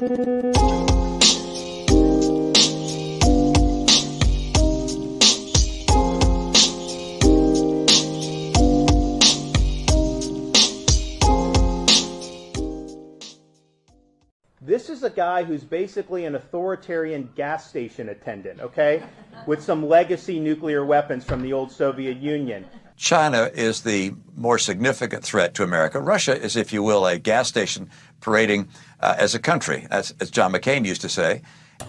This is a guy who's basically an authoritarian gas station attendant, okay, with some legacy nuclear weapons from the old Soviet Union. China is the more significant threat to America. Russia is, if you will, a gas station parading as a country, as John McCain used to say.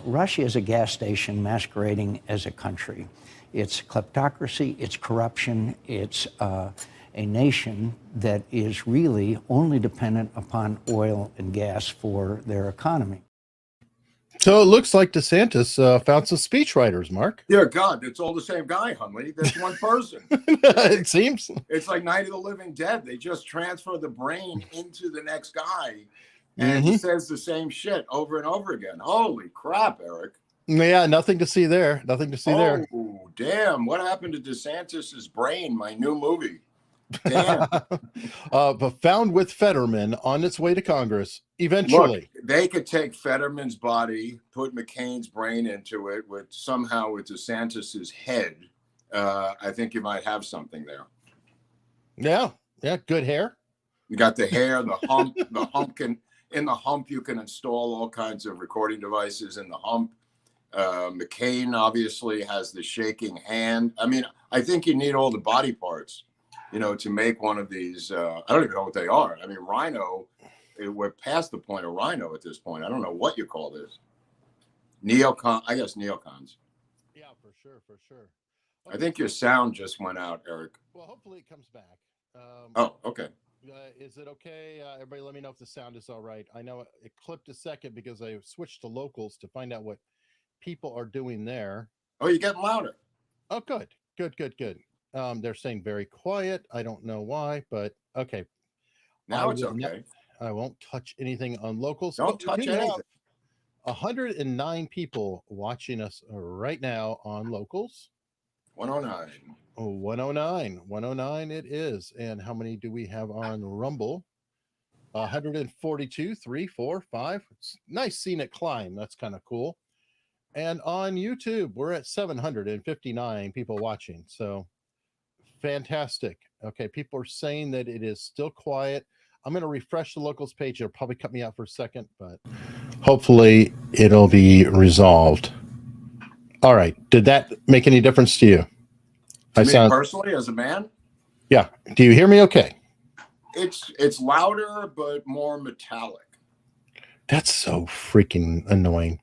Russia is a gas station masquerading as a country. It's kleptocracy, it's corruption, it's a nation that is really only dependent upon oil and gas for their economy. So it looks like DeSantis found some speechwriters, Mark. Dear God, it's all the same guy, Hunley. There's one person. It seems. It's like Night of the Living Dead. They just transfer the brain into the next guy, and he says the same shit over and over again. Holy crap, Eric. Yeah, nothing to see there. Nothing to see there. Oh, damn. What happened to DeSantis's brain, my new movie? Damn. But found with Fetterman on its way to Congress eventually. Look, they could take Fetterman's body, put McCain's brain into it, with DeSantis's head. I think you might have something there. Yeah, good hair. You got the hair, the hump. In the hump you can install all kinds of recording devices in the hump. McCain obviously has the shaking hand. I mean, I think you need all the body parts, to make one of these. I don't even know what they are. I mean, rhino, we're past the point of rhino at this point. I don't know what you call this. I guess neocons. Yeah, for sure. Okay. I think your sound just went out, Eric. Well, hopefully it comes back. Oh, okay. Is it okay? Everybody let me know if the sound is all right. I know it clipped a second because I switched to locals to find out what people are doing there. Oh, you're getting louder. Oh, good. They're saying very quiet. I don't know why, but okay. Now it's okay. I won't touch anything on locals. Don't touch anything. 109 people watching us right now on locals. 109. Oh, 109 it is. And how many do we have on Rumble? 142, 3, 4, 5. It's nice seeing it climb. That's kind of cool. And on YouTube, we're at 759 people watching. So fantastic. Okay, people are saying that it is still quiet. I'm going to refresh the locals page. It'll probably cut me out for a second, but hopefully it'll be resolved. All right. Did that make any difference to you? Personally, as a man? Yeah. Do you hear me okay? It's louder, but more metallic. That's so freaking annoying.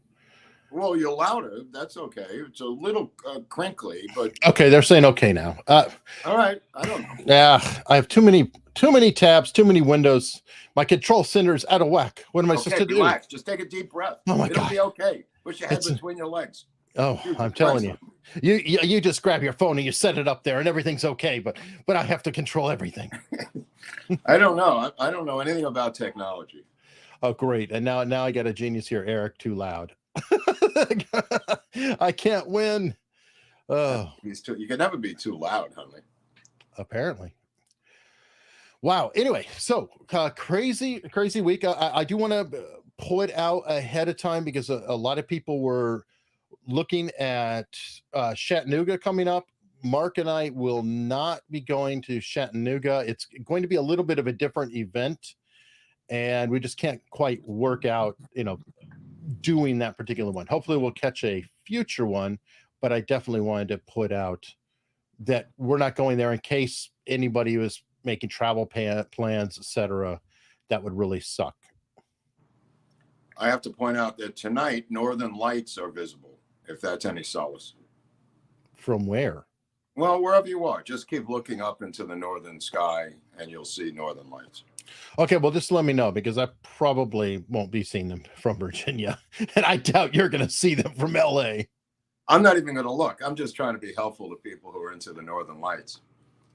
Well, you're louder. That's okay. It's a little crinkly, but okay. They're saying okay now. All right. I don't know. Yeah, I have too many tabs, too many windows. My control center's out of whack. What am I supposed to do? Relax. Just take a deep breath. Oh my It'll God. be okay. Put your head between your legs. Oh, I'm telling you. You just grab your phone and you set it up there and everything's okay, but I have to control everything. I don't know. I don't know anything about technology. Oh, great. And now I got a genius here, Eric, too loud. I can't win. Oh, you can never be too loud, Hunley. Apparently. Wow. Anyway, so crazy week. I do want to pull it out ahead of time because a lot of people were looking at Chattanooga coming up. Mark and I will not be going to Chattanooga. It's going to be a little bit of a different event, and we just can't quite work out, doing that particular one. Hopefully we'll catch a future one, but I definitely wanted to put out that we're not going there in case anybody was making travel plans, etc. That would really suck. I have to point out that tonight northern lights are visible, if that's any solace. From where? Well, wherever you are, just keep looking up into the northern sky and you'll see northern lights. Okay, well, just let me know because I probably won't be seeing them from Virginia, and I doubt you're going to see them from LA. I'm not even going to look. I'm just trying to be helpful to people who are into the northern lights.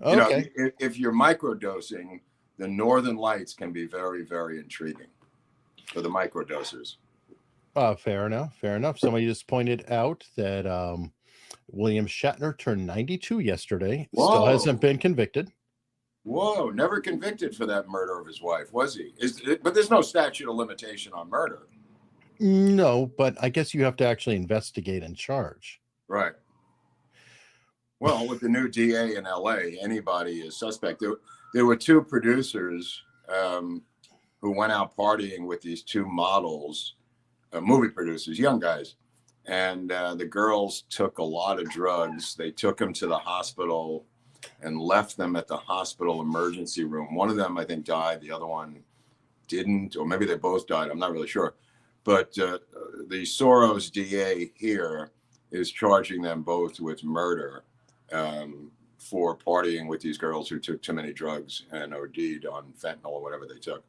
Okay. If you're microdosing, the northern lights can be very, very intriguing for the microdosers. Fair enough. Somebody just pointed out that William Shatner turned 92 yesterday. Whoa. Still hasn't been convicted. Whoa, never convicted for that murder of his wife, was he? But there's no statute of limitation on murder. No, but I guess you have to actually investigate and charge. Right. Well, with the new DA in LA, anybody is suspect. There were two producers who went out partying with these two models, movie producers, young guys. And the girls took a lot of drugs. They took them to the hospital and left them at the hospital emergency room. One of them, I think, died. The other one didn't, or maybe they both died. I'm not really sure. But the Soros DA here is charging them both with murder for partying with these girls who took too many drugs and OD'd on fentanyl or whatever they took.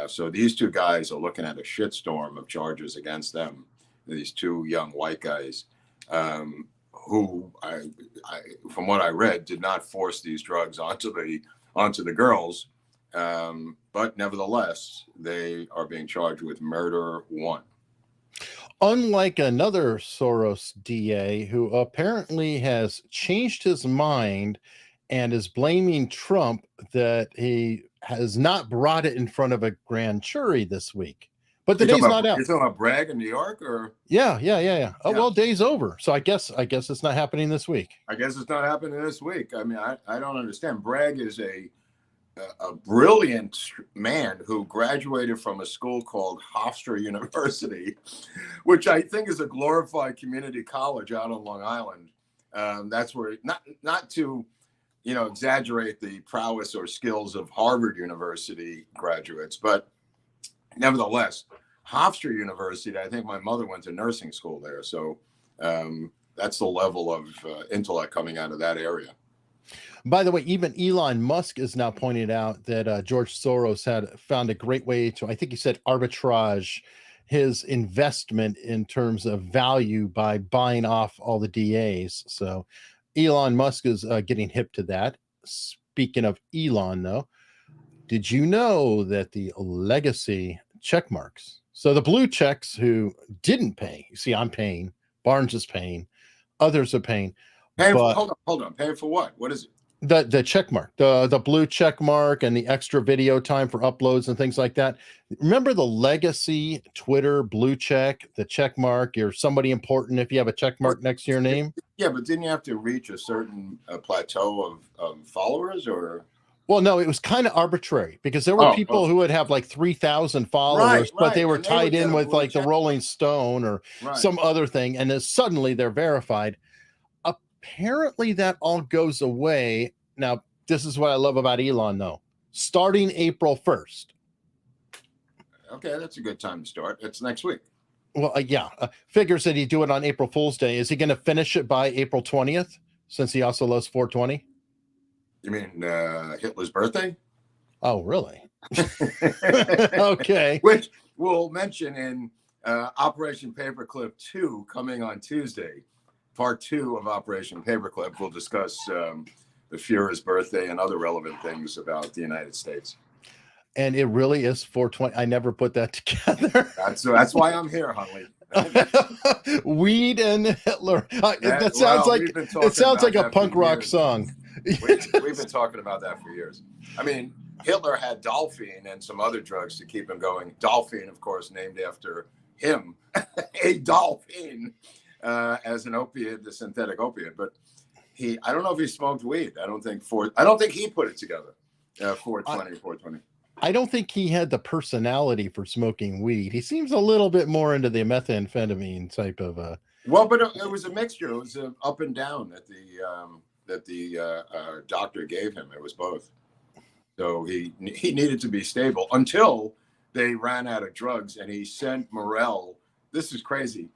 So these two guys are looking at a shitstorm of charges against them. These two young white guys who, from what I read, did not force these drugs onto the girls. But nevertheless, they are being charged with murder one. Unlike another Soros DA who apparently has changed his mind and is blaming Trump that he has not brought it in front of a grand jury this week. But the day's not out. You're talking about Bragg in New York, or? Yeah. Oh, well, day's over. So I guess it's not happening this week. I guess it's not happening this week. I mean, I don't understand. Bragg is a brilliant man who graduated from a school called Hofstra University, which I think is a glorified community college out on Long Island. That's where, not to, exaggerate the prowess or skills of Harvard University graduates, but nevertheless, Hofstra University, I think my mother went to nursing school there. So that's the level of intellect coming out of that area. By the way, even Elon Musk is now pointing out that George Soros had found a great way to, I think he said, arbitrage his investment in terms of value by buying off all the DAs. So Elon Musk is getting hip to that. Speaking of Elon, though, did you know that the legacy check marks, so the blue checks who didn't pay, you see, I'm paying, Barnes is paying, others are paying. Hold on. Paying for what? What is it? The check mark, the blue check mark and the extra video time for uploads and things like that. Remember the legacy Twitter blue check, the check mark, you're somebody important if you have a check mark next to your name? Yeah, but didn't you have to reach a certain plateau of followers, or? Well, no, it was kind of arbitrary because there were people who would have like 3,000 followers, but they were tied in with like the Rolling Stone or some other thing. And then suddenly they're verified. Apparently that all goes away. Now, this is what I love about Elon, though. Starting April 1st. Okay, that's a good time to start. It's next week. Well, figures that he'd do it on April Fool's Day. Is he going to finish it by April 20th, since he also loves 420? You mean Hitler's birthday? Oh, really? Okay. Which we'll mention in Operation Paperclip 2 coming on Tuesday. Part 2 of Operation Paperclip, we'll discuss the Führer's birthday and other relevant things about the United States. And it really is 420. I never put that together. That's why I'm here, Hunley. Weed and Hitler. That sounds like a punk rock song. We've been talking about that for years. I mean, Hitler had Dolphine and some other drugs to keep him going. Dolphine, of course, named after him, a dolphin. As an opiate, the synthetic opiate, but I don't know if he smoked weed. I don't think he put it together. 420. I don't think he had the personality for smoking weed. He seems a little bit more into the methamphetamine type of. Well, but it was a mixture. It was up and down that the doctor gave him. It was both. So he needed to be stable until they ran out of drugs, and he sent Morell. This is crazy.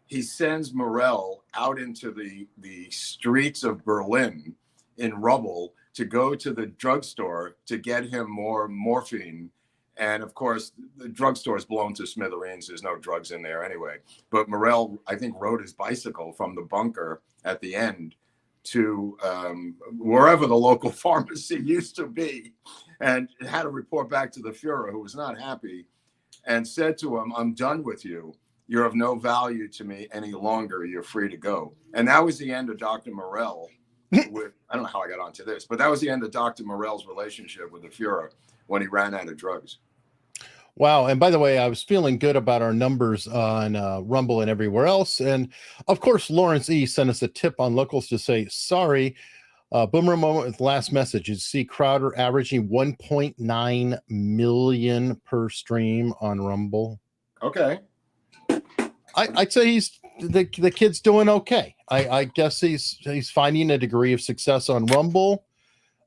He sends Morell out into the streets of Berlin in rubble to go to the drugstore to get him more morphine. And of course, the drugstore is blown to smithereens. There's no drugs in there anyway. But Morell, I think, rode his bicycle from the bunker at the end to wherever the local pharmacy used to be, and had to report back to the Führer, who was not happy, and said to him, "I'm done with you. You're of no value to me any longer. You're free to go." And that was the end of Dr. Morell. I don't know how I got onto this, but that was the end of Dr. Morell's relationship with the Führer when he ran out of drugs. Wow. And by the way, I was feeling good about our numbers on Rumble and everywhere else. And of course, Lawrence E. sent us a tip on locals to say, sorry, boomer moment with last message. You see Crowder averaging 1.9 million per stream on Rumble. Okay. I'd say the kid's doing okay. I guess he's finding a degree of success on Rumble.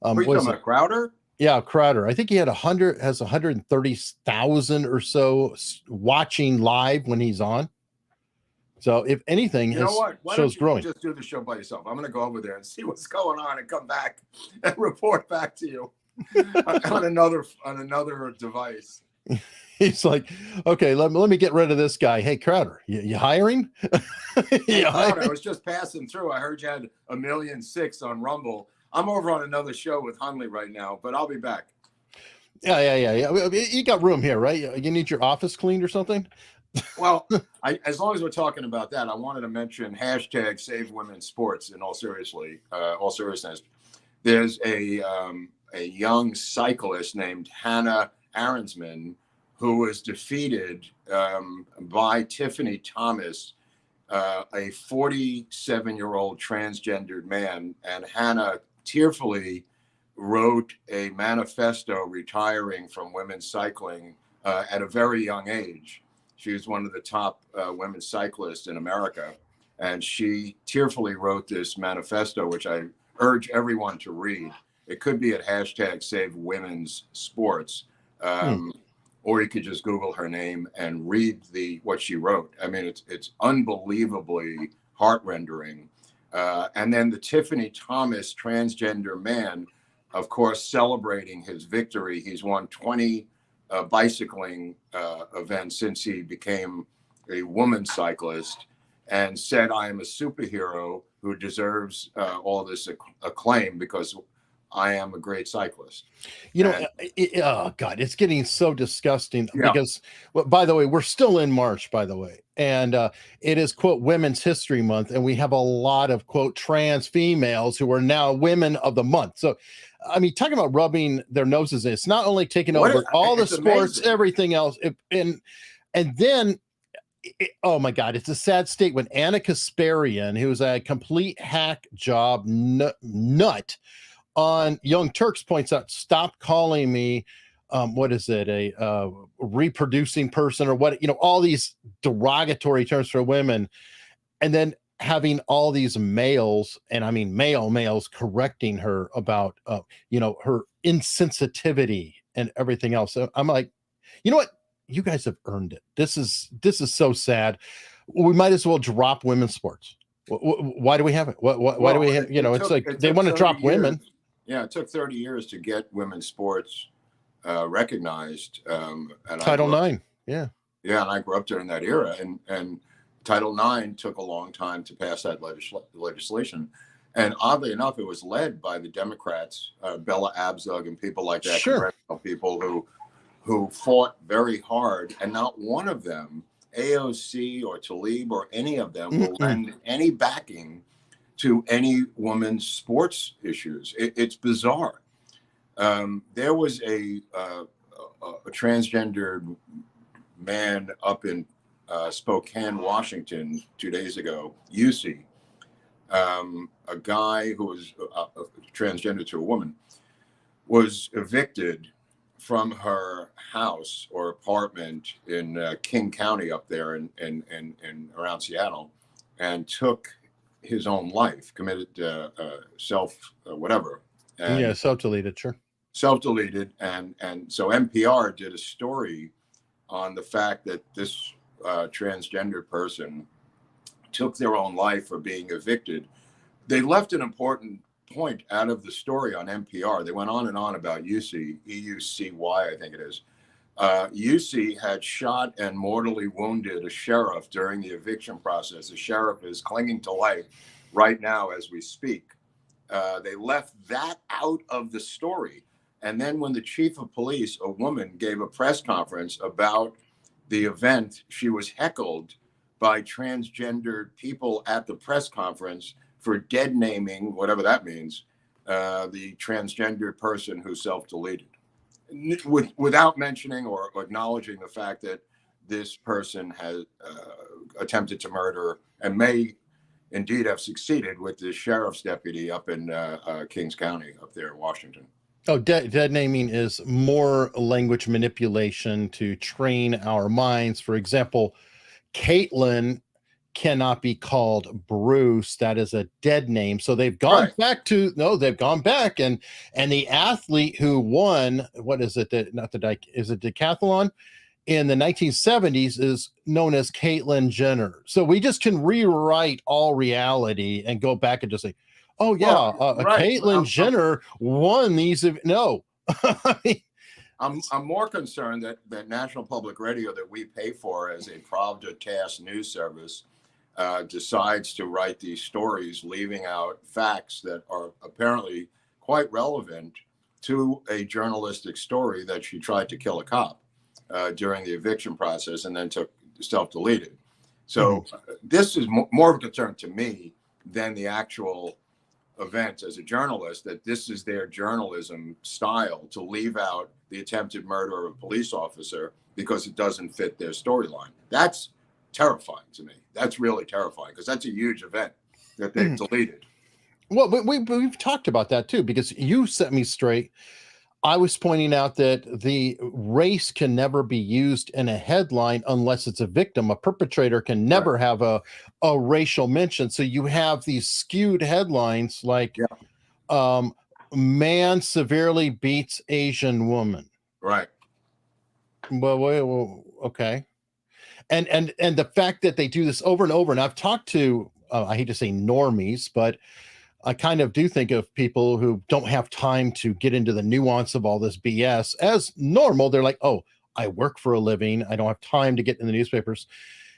Are you talking about Crowder? Yeah, Crowder. I think he has 130,000 or so watching live when he's on. So if anything, you know what? Why don't you growing. Just do the show by yourself. I'm going to go over there and see what's going on and come back and report back to you on another device. He's like, okay, let me get rid of this guy. Hey, Crowder, you hiring? Hey, Crowder, I was just passing through. I heard you had 1.6 million on Rumble. I'm over on another show with Hunley right now, but I'll be back. Yeah. You got room here, right? You need your office cleaned or something? Well, as long as we're talking about that, I wanted to mention hashtag Save Women's Sports. In all seriousness, there's a young cyclist named Hannah Ahrensman who was defeated by Tiffany Thomas, a 47-year-old transgendered man, and Hannah tearfully wrote a manifesto retiring from women's cycling at a very young age. She was one of the top women's cyclists in America, and she tearfully wrote this manifesto, which I urge everyone to read. It could be at hashtag Save Women's Sports, or you could just Google her name and read what she wrote. I mean, it's unbelievably heart-rendering. And then the Tiffany Thomas transgender man, of course, celebrating his victory. He's won 20 bicycling events since he became a woman cyclist, and said, I am a superhero who deserves all this acclaim because I am a great cyclist. Oh God, it's getting so disgusting because, well, by the way, we're still in March, by the way. And it is, quote, Women's History Month. And we have a lot of, quote, trans females who are now women of the month. So, I mean, talking about rubbing their noses in, it's not only taking over all the sports, amazing. Everything else. And then, oh my God, it's a sad state when Anna Kasparian, who's a complete hack job nut on Young Turks, points out, stop calling me, what is it, a reproducing person or what, all these derogatory terms for women. And then having all these males, and I mean males correcting her about, her insensitivity and everything else. So I'm like, you know what? You guys have earned it. This is so sad. We might as well drop women's sports. Why do we have it? Why do we have, it's like they want to drop women. Yeah, it took 30 years to get women's sports recognized. And Title IX, yeah. Yeah, and I grew up during that era. And Title IX took a long time to pass that legislation. And oddly enough, it was led by the Democrats, Bella Abzug and people like that, congressional people who fought very hard. And not one of them, AOC or Tlaib or any of them, will lend any backing to any women's sports issues. It's bizarre. There was a transgendered man up in Spokane, Washington 2 days ago, UC, a guy who was transgender to a woman, was evicted from her house or apartment in King County up there in around Seattle, and took his own life, committed self-deleted, sure. Self-deleted. And so NPR did a story on the fact that this transgender person took their own life for being evicted. They left an important point out of the story on NPR. They went on and on about UC, EUCY, I think it is. UC had shot and mortally wounded a sheriff during the eviction process. The sheriff is clinging to life right now as we speak. They left that out of the story. And then when the chief of police, a woman, gave a press conference about the event, she was heckled by transgendered people at the press conference for dead naming, whatever that means, the transgendered person who self-deleted. without mentioning or acknowledging the fact that this person has attempted to murder and may indeed have succeeded with the sheriff's deputy up in Kings County up there in Washington. Oh, dead naming is more language manipulation to train our minds. For example, Caitlin cannot be called Bruce. That is a dead name. So they've gone back to they've gone back and the athlete who won, what is it? Is it decathlon in the 1970s is known as Caitlyn Jenner. So we just can rewrite all reality and go back and just say, oh yeah, Caitlyn Jenner won these. No, I mean, I'm more concerned that National Public Radio that we pay for as a Pravda TASS news service decides to write these stories, leaving out facts that are apparently quite relevant to a journalistic story that she tried to kill a cop during the eviction process and then took self-deleted. So this is more of a concern to me than the actual event as a journalist, that this is their journalism style to leave out the attempted murder of a police officer because it doesn't fit their storyline. That's terrifying to me. That's really terrifying because that's a huge event that they've deleted. Well, we've talked about that too, because you set me straight. I was pointing out that the race can never be used in a headline unless it's a victim. A perpetrator can never have a racial mention. So you have these skewed headlines like man severely beats Asian woman. Right. Well, okay. And the fact that they do this over and over, and I've talked to, I hate to say normies, but I kind of do think of people who don't have time to get into the nuance of all this BS as normal. They're like, oh, I work for a living. I don't have time to get in the newspapers.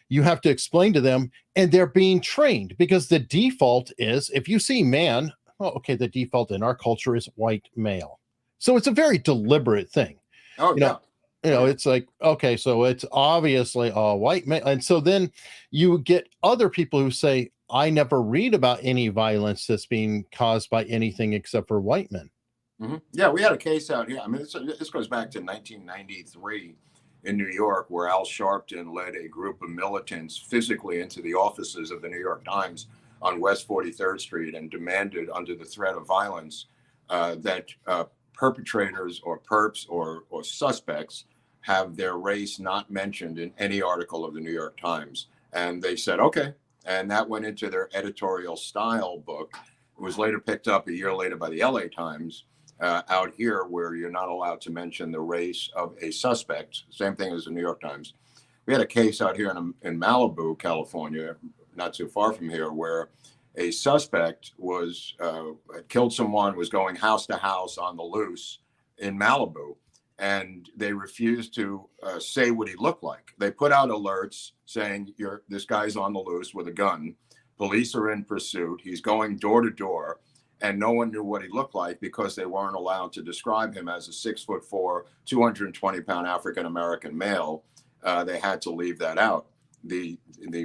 You have to explain to them, and they're being trained because the default is if you see man, well, okay, the default in our culture is white male. So it's a very deliberate thing. Oh, It's like, okay, so it's obviously a white male. And so then you get other people who say, I never read about any violence that's being caused by anything except for white men. Mm-hmm. Yeah, we had a case out here. I mean, this goes back to 1993 in New York, where Al Sharpton led a group of militants physically into the offices of the New York Times on West 43rd Street and demanded, under the threat of violence, that perpetrators or perps or suspects have their race not mentioned in any article of the New York Times. And they said, okay. And that went into their editorial style book. It was later picked up a year later by the LA Times out here, where you're not allowed to mention the race of a suspect. Same thing as the New York Times. We had a case out here in Malibu, California, not too far from here, where a suspect was had killed someone, was going house to house on the loose in Malibu. And they refused to say what he looked like. They put out alerts saying, this guy's on the loose with a gun. Police are in pursuit. He's going door to door. And no one knew what he looked like because they weren't allowed to describe him as a 6'4", 220-pound African-American male. They had to leave that out, the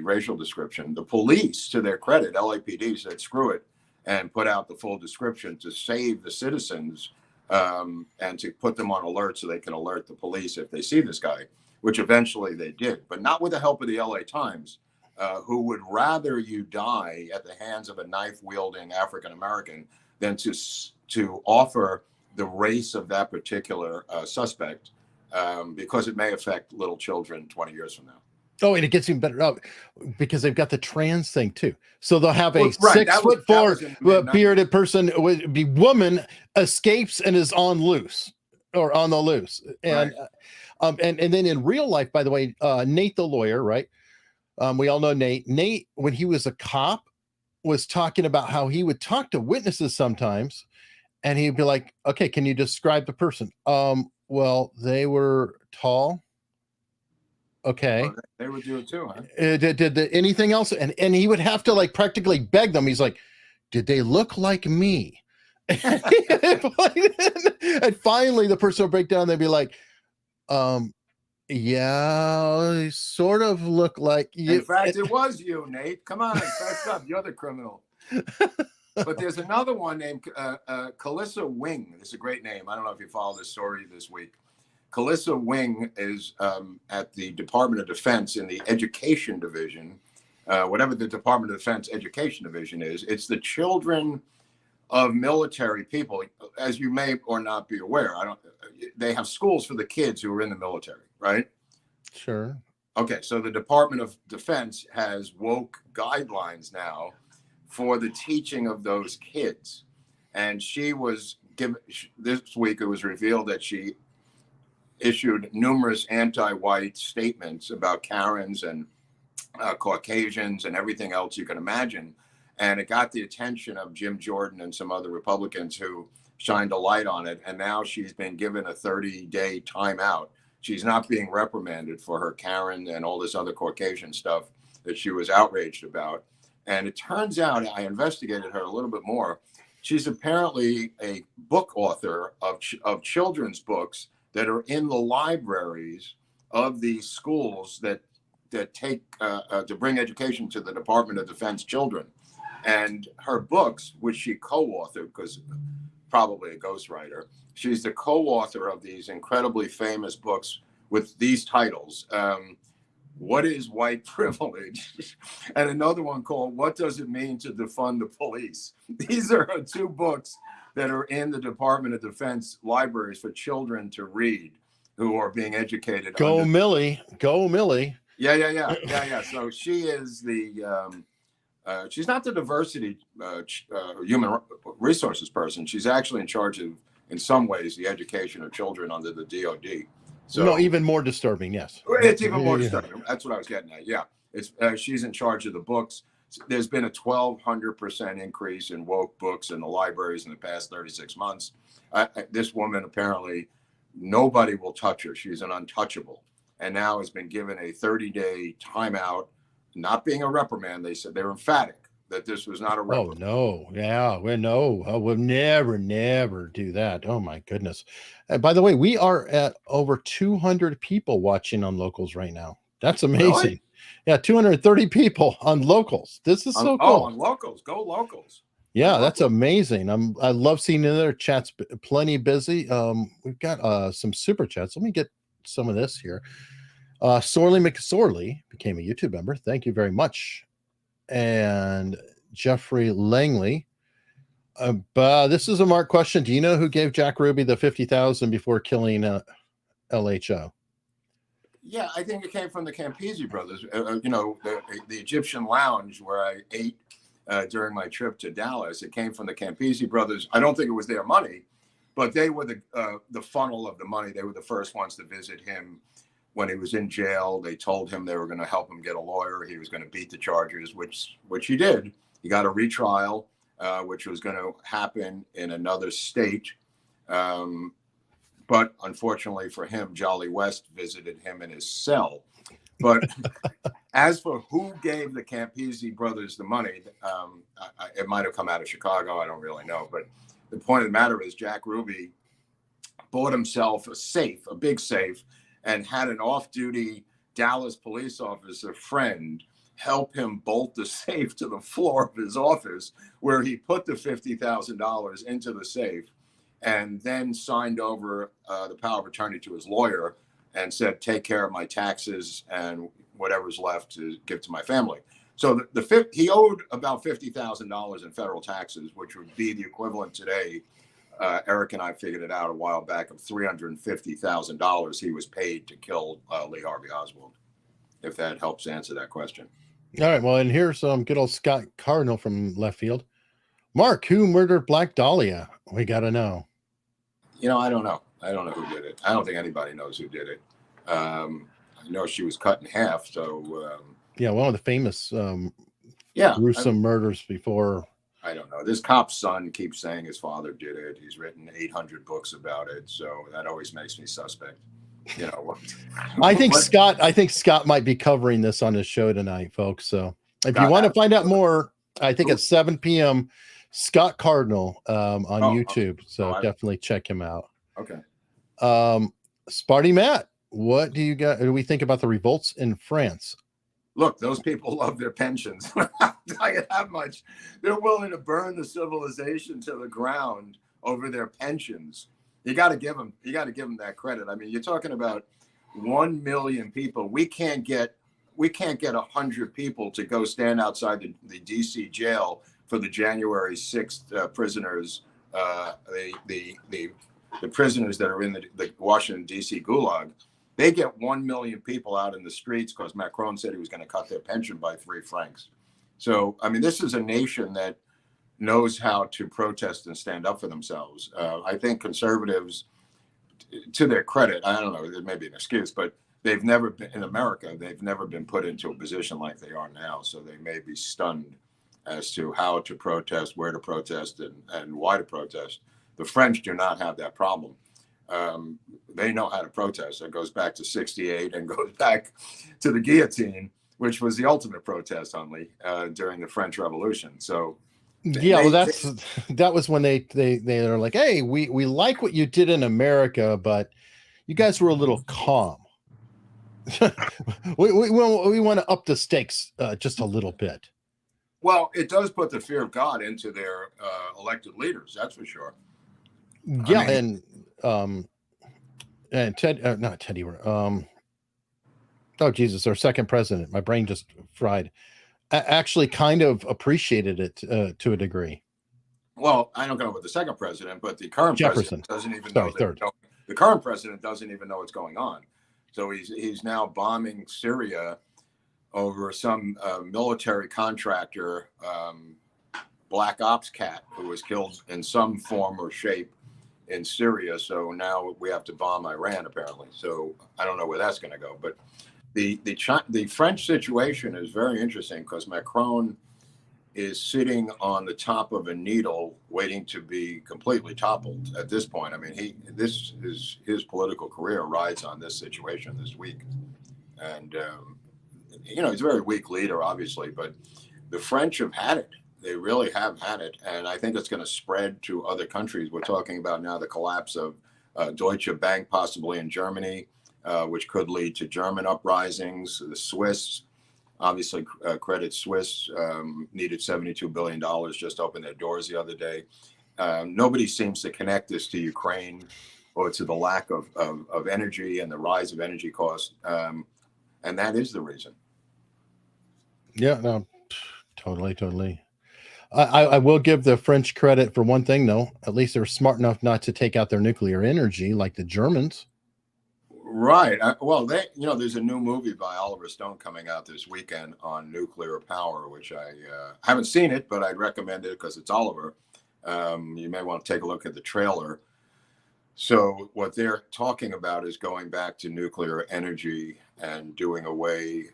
racial description. The police, to their credit, LAPD said, screw it, and put out the full description to save the citizens and to put them on alert so they can alert the police if they see this guy, which eventually they did, but not with the help of the LA Times, who would rather you die at the hands of a knife-wielding African-American than to offer the race of that particular suspect, because it may affect little children 20 years from now. Oh, and it gets even better because they've got the trans thing too. So they'll have a 6'4" bearded person, would be woman, escapes and is on loose or on the loose. And and then in real life, by the way, Nate the lawyer, right? We all know Nate. Nate, when he was a cop, was talking about how he would talk to witnesses sometimes, and he'd be like, "Okay, can you describe the person?" Well, they were tall. Okay. Well, they would do it too, huh? Did anything else? And he would have to like practically beg them. He's like, did they look like me? And finally the person will break down. They'd be like, yeah, they sort of look like you. In fact, it was you, Nate. Come on, fess up. You're the criminal. But there's another one named Calissa Wing. It's a great name. I don't know if you follow this story this week. Calissa Wing is at the Department of Defense in the Education Division, whatever the Department of Defense Education Division is. It's the children of military people, as you may or not be aware. They have schools for the kids who are in the military, right? Sure. Okay, so the Department of Defense has woke guidelines now for the teaching of those kids. And she was given, this week it was revealed that she issued numerous anti-white statements about Karens and Caucasians and everything else you can imagine. And it got the attention of Jim Jordan and some other Republicans who shined a light on it. And now she's been given a 30-day timeout. She's not being reprimanded for her Karen and all this other Caucasian stuff that she was outraged about. And it turns out, I investigated her a little bit more. She's apparently a book author of children's books that are in the libraries of these schools that take to bring education to the Department of Defense children. And her books, which she co-authored, because probably a ghostwriter, she's the co-author of these incredibly famous books with these titles. What is white privilege? And another one called What Does It Mean to Defund the Police? These are her two books that are in the Department of Defense libraries for children to read who are being educated. Go Millie. Yeah. So she is she's not the diversity human resources person. She's actually in charge of, in some ways, the education of children under the DOD. So no, even more disturbing. Yes, it's even more disturbing. That's what I was getting at. Yeah, it's she's in charge of the books. There's been a 1,200% increase in woke books in the libraries in the past 36 months. This woman, apparently, nobody will touch her. She's an untouchable, and now has been given a 30-day timeout. Not being a reprimand, they said they're emphatic that this was not a reprimand. Oh no, yeah, we'll never do that. Oh my goodness! And by the way, we are at over 200 people watching on Locals right now. That's amazing. Really? Yeah, 230 people on Locals. This is so cool. Oh, on Locals, go Locals. Yeah, that's amazing. I love seeing the other chats. Plenty busy. We've got some super chats. Let me get some of this here. Sorley McSorley became a YouTube member. Thank you very much. And Jeffrey Langley. But this is a Mark question. Do you know who gave Jack Ruby the $50,000 before killing LHO? Yeah, I think it came from the Campisi brothers. The Egyptian lounge where I ate during my trip to Dallas. It came from the Campisi brothers. I don't think it was their money, but they were the funnel of the money. They were the first ones to visit him when he was in jail. They told him they were going to help him get a lawyer. He was going to beat the charges, which he did. He got a retrial, which was going to happen in another state. But unfortunately for him, Jolly West visited him in his cell. But as for who gave the Campisi brothers the money, it might have come out of Chicago. I don't really know. But the point of the matter is Jack Ruby bought himself a big safe, and had an off-duty Dallas police officer friend help him bolt the safe to the floor of his office, where he put the $50,000 into the safe and then signed over the power of attorney to his lawyer and said, take care of my taxes and whatever's left to give to my family. So he owed about $50,000 in federal taxes, which would be the equivalent today. Eric and I figured it out a while back of $350,000 he was paid to kill Lee Harvey Oswald, if that helps answer that question. All right. Well, and here's good old Scott Cardinal from left field. Mark, who murdered Black Dahlia? We got to know. I don't know. I don't know who did it. I don't think anybody knows who did it. I know she was cut in half. So, yeah, one of the famous gruesome murders before. I don't know. This cop's son keeps saying his father did it. He's written 800 books about it. So that always makes me suspect. I think Scott might be covering this on his show tonight, folks. So if you want to find out more, I think at 7 p.m., Scott Cardinal on YouTube. So definitely check him out. Okay. Sparty Matt, what do we think about the revolts in France? look, those people love their pensions. I'll tell you that much. They're willing to burn the civilization to the ground over their pensions. You got to give them that credit. I mean, you're talking about 1 million people. We can't get 100 people to go stand outside the DC jail for the January 6th prisoners, the prisoners that are in the Washington DC gulag. They get 1 million people out in the streets because Macron said he was going to cut their pension by 3 francs. So, I mean, this is a nation that knows how to protest and stand up for themselves. I think conservatives, to their credit, I don't know, there may be an excuse, but they've never been in America. They've never been put into a position like they are now. So they may be stunned as to how to protest, where to protest, and why to protest. The French do not have that problem. They know how to protest. It goes back to 68 and goes back to the guillotine, which was the ultimate protest, Hunley, during the French Revolution. So, yeah, well, that was when they're like, hey, we like what you did in America, but you guys were a little calm. we want to up the stakes just a little bit. Well, it does put the fear of God into their elected leaders. That's for sure. Yeah, I mean, and Ted, not Teddy. Oh Jesus, our second president. My brain just fried. Actually, kind of appreciated it to a degree. Well, I don't know about the second president, but the current president doesn't even know. Third. The current president doesn't even know what's going on. So he's now bombing Syria over some military contractor, black ops cat, who was killed in some form or shape in Syria. So now we have to bomb Iran, apparently. So I don't know where that's going to go. But the French situation is very interesting because Macron is sitting on the top of a needle waiting to be completely toppled at this point. I mean, his political career rides on this situation this week. And, he's a very weak leader, obviously, but the French have had it. They really have had it. And I think it's going to spread to other countries. We're talking about now the collapse of Deutsche Bank, possibly in Germany, which could lead to German uprisings. The Swiss, obviously, Credit Suisse needed $72 billion, just opened their doors the other day. Nobody seems to connect this to Ukraine or to the lack of energy and the rise of energy costs. And that is the reason. Yeah, no, totally. I will give the French credit for one thing, though. At least they're smart enough not to take out their nuclear energy like the Germans. Right. Well, there's a new movie by Oliver Stone coming out this weekend on nuclear power, which I haven't seen it, but I'd recommend it because it's Oliver. You may want to take a look at the trailer. So what they're talking about is going back to nuclear energy and doing away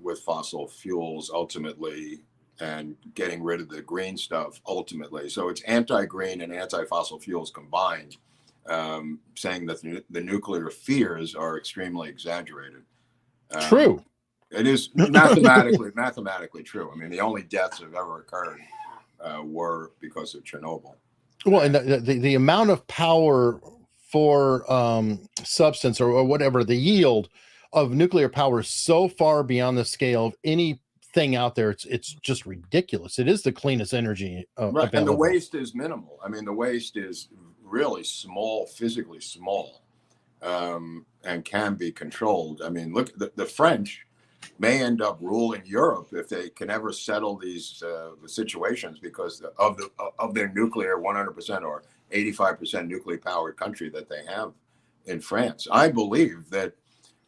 with fossil fuels ultimately, and getting rid of the green stuff ultimately. So it's anti-green and anti-fossil fuels combined, saying that the nuclear fears are extremely exaggerated. True. It is mathematically true. I mean, the only deaths that have ever occurred were because of Chernobyl. Well, and the amount of power for substance or whatever, the yield of nuclear power is so far beyond the scale of anything out there. It's just ridiculous. It is the cleanest energy right. available. And the waste is minimal. I mean, the waste is really small, physically small, and can be controlled. I mean, look, the French may end up ruling Europe if they can ever settle these situations because of their nuclear 100% or 85% nuclear powered country that they have in France. I believe that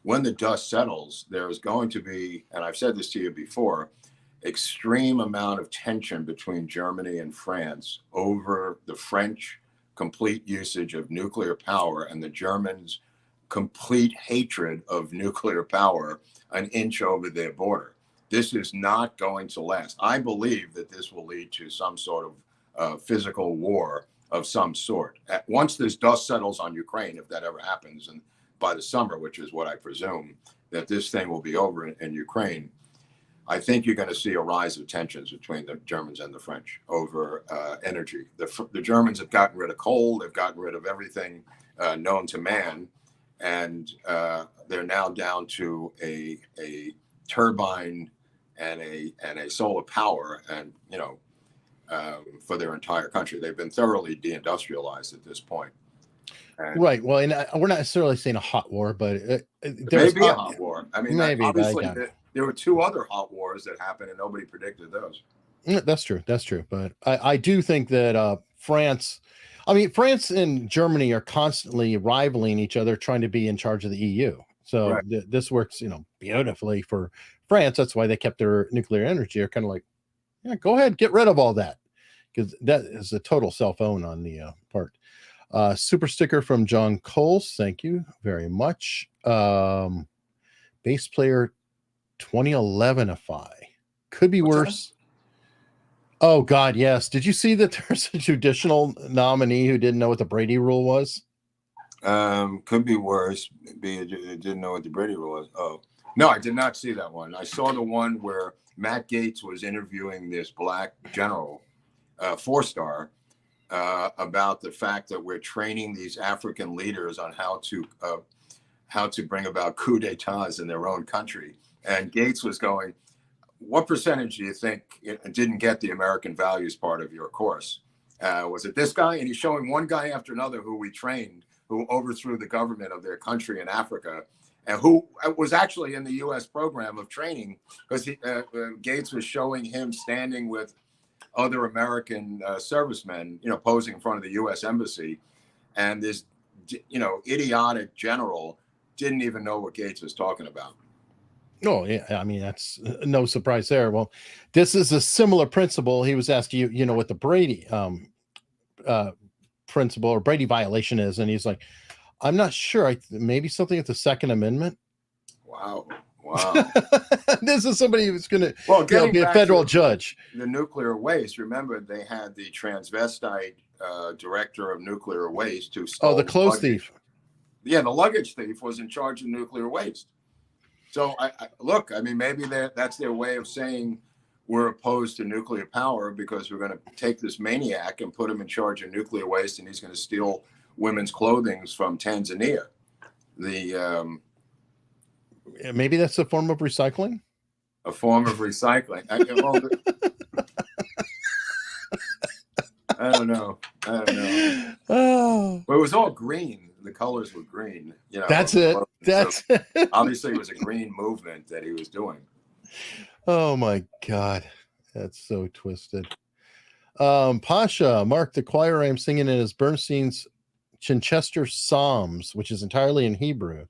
when the dust settles, there is going to be, and I've said this to you before, extreme amount of tension between Germany and France over the French complete usage of nuclear power and the Germans' complete hatred of nuclear power an inch over their border. This is not going to last. I believe that this will lead to some sort of physical war of some sort. Once this dust settles on Ukraine, if that ever happens, and by the summer, which is what I presume, that this thing will be over in Ukraine, I think you're going to see a rise of tensions between the Germans and the French over energy. The Germans have gotten rid of coal. They've gotten rid of everything known to man. And they're now down to a turbine and a solar power, and for their entire country. They've been thoroughly deindustrialized at this point. And Right. Well, and we're not necessarily saying a hot war, but it may be a hot war. I mean, maybe, obviously there were 2 other hot wars that happened, and nobody predicted those. That's true. That's true. But I do think that France and Germany are constantly rivaling each other, trying to be in charge of the EU. So Right. This works, beautifully for France. That's why they kept their nuclear energy. Are kind of like, yeah, go ahead, get rid of all that, because that is a total cell phone on the part. Super sticker from John Coles. Thank you very much. Bass player 2011ify. Could be worse. Oh God, yes. Did you see that there's a judicial nominee who didn't know what the Brady rule was? Could be worse. Didn't know what the Brady rule was. Oh no, I did not see that one. I saw the one where Matt Gaetz was interviewing this black general, 4-star, about the fact that we're training these African leaders on how to bring about coup d'états in their own country. And Gaetz was going, what percentage do you think didn't get the American values part of your course? Was it this guy? And he's showing one guy after another who we trained, who overthrew the government of their country in Africa, and who was actually in the U.S. program of training, because Gaetz was showing him standing with other American servicemen, posing in front of the U.S. embassy, and this, idiotic general didn't even know what Gaetz was talking about. Oh yeah, I mean that's no surprise there. Well, this is a similar principle. He was asking you, what the Brady principle or Brady violation is, and he's like, I'm not sure. Maybe something with the Second Amendment. Wow. This is somebody who's going to be a federal judge. The nuclear waste. Remember, they had the transvestite director of nuclear waste who stole. Oh, the clothes thief. Yeah, the luggage thief was in charge of nuclear waste. So look, I mean, maybe that's their way of saying we're opposed to nuclear power because we're going to take this maniac and put him in charge of nuclear waste, and he's going to steal women's clothing from Tanzania. Maybe that's a form of recycling. A form of recycling. I don't know. Oh, well, it was all green. The colors were green. That's it. Obviously, it was a green movement that he was doing. Oh my God, that's so twisted. Pasha, Mark, the choir I'm singing in is Bernstein's Chichester Psalms, which is entirely in Hebrew.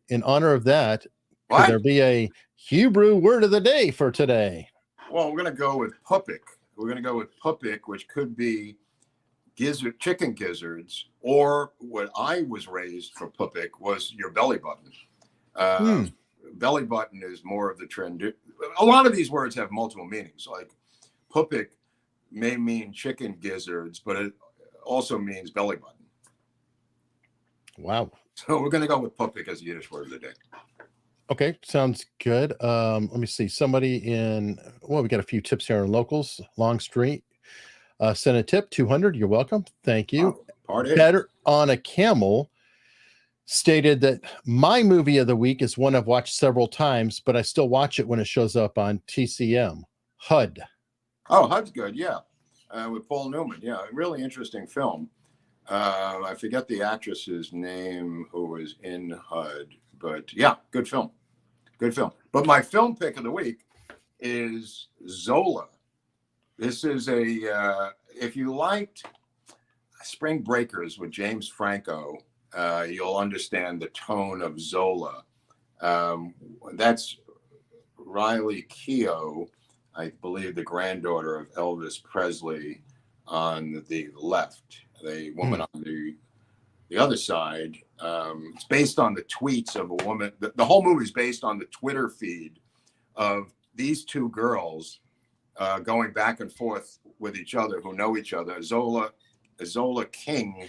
In honor of that, could there be a Hebrew word of the day for today? Well, we're going to go with pupik. We're going to go with pupik, which could be chicken gizzards, or what I was raised for pupik was your belly button. Belly button is more of the trend. A lot of these words have multiple meanings. Like pupik may mean chicken gizzards, but it also means belly button. Wow. So we're going to go with pupik as the Yiddish word of the day. Okay, sounds good. Let me see. Somebody we got a few tips here on locals. Long Street. Send a tip, 200. You're welcome. Thank you. Better on a Camel stated that my movie of the week is one I've watched several times, but I still watch it when it shows up on TCM. HUD. Oh, HUD's good. Yeah. With Paul Newman. Yeah. Really interesting film. I forget the actress's name who was in HUD, but yeah, good film. Good film. But my film pick of the week is Zola. This is if you liked Spring Breakers with James Franco, you'll understand the tone of Zola. That's Riley Keough, I believe the granddaughter of Elvis Presley, on the left. The woman on the other side. It's based on the tweets of a woman. The whole movie is based on the Twitter feed of these two girls going back and forth with each other who know each other. Zola King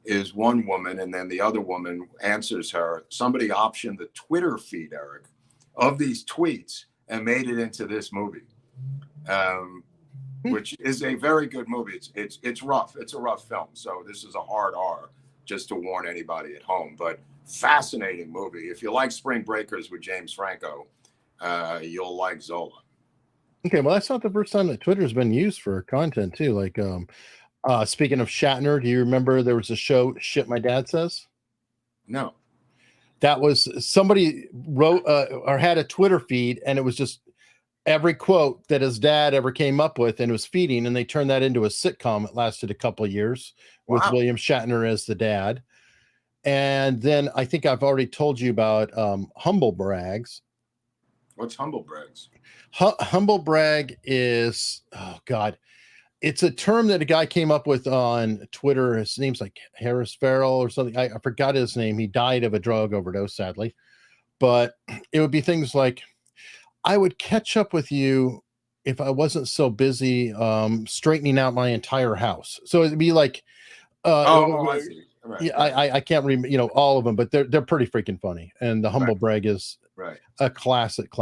is one woman, and then the other woman answers her. Somebody optioned the Twitter feed, Eric, of these tweets and made it into this movie, which is a very good movie. It's rough. It's a rough film. So this is a hard R, just to warn anybody at home. But fascinating movie. If you like Spring Breakers with James Franco, you'll like Zola. Okay, well, that's not the first time that Twitter's been used for content too. Like, speaking of Shatner, do you remember there was a show, Shit My Dad Says? No. That was somebody wrote or had a Twitter feed, and it was just every quote that his dad ever came up with and was feeding, and they turned that into a sitcom. It lasted a couple of years with William Shatner as the dad. And then I think I've already told you about Humble Brags. What's Humble Brags? Humble brag is, oh God, it's a term that a guy came up with on Twitter. His name's like Harris Farrell or something. I forgot his name. He died of a drug overdose, sadly. But it would be things like, I would catch up with you if I wasn't so busy straightening out my entire house. So it'd be like, I see. Right, yeah, right. I can't remember, all of them, but they're pretty freaking funny. And the Humble brag is a classic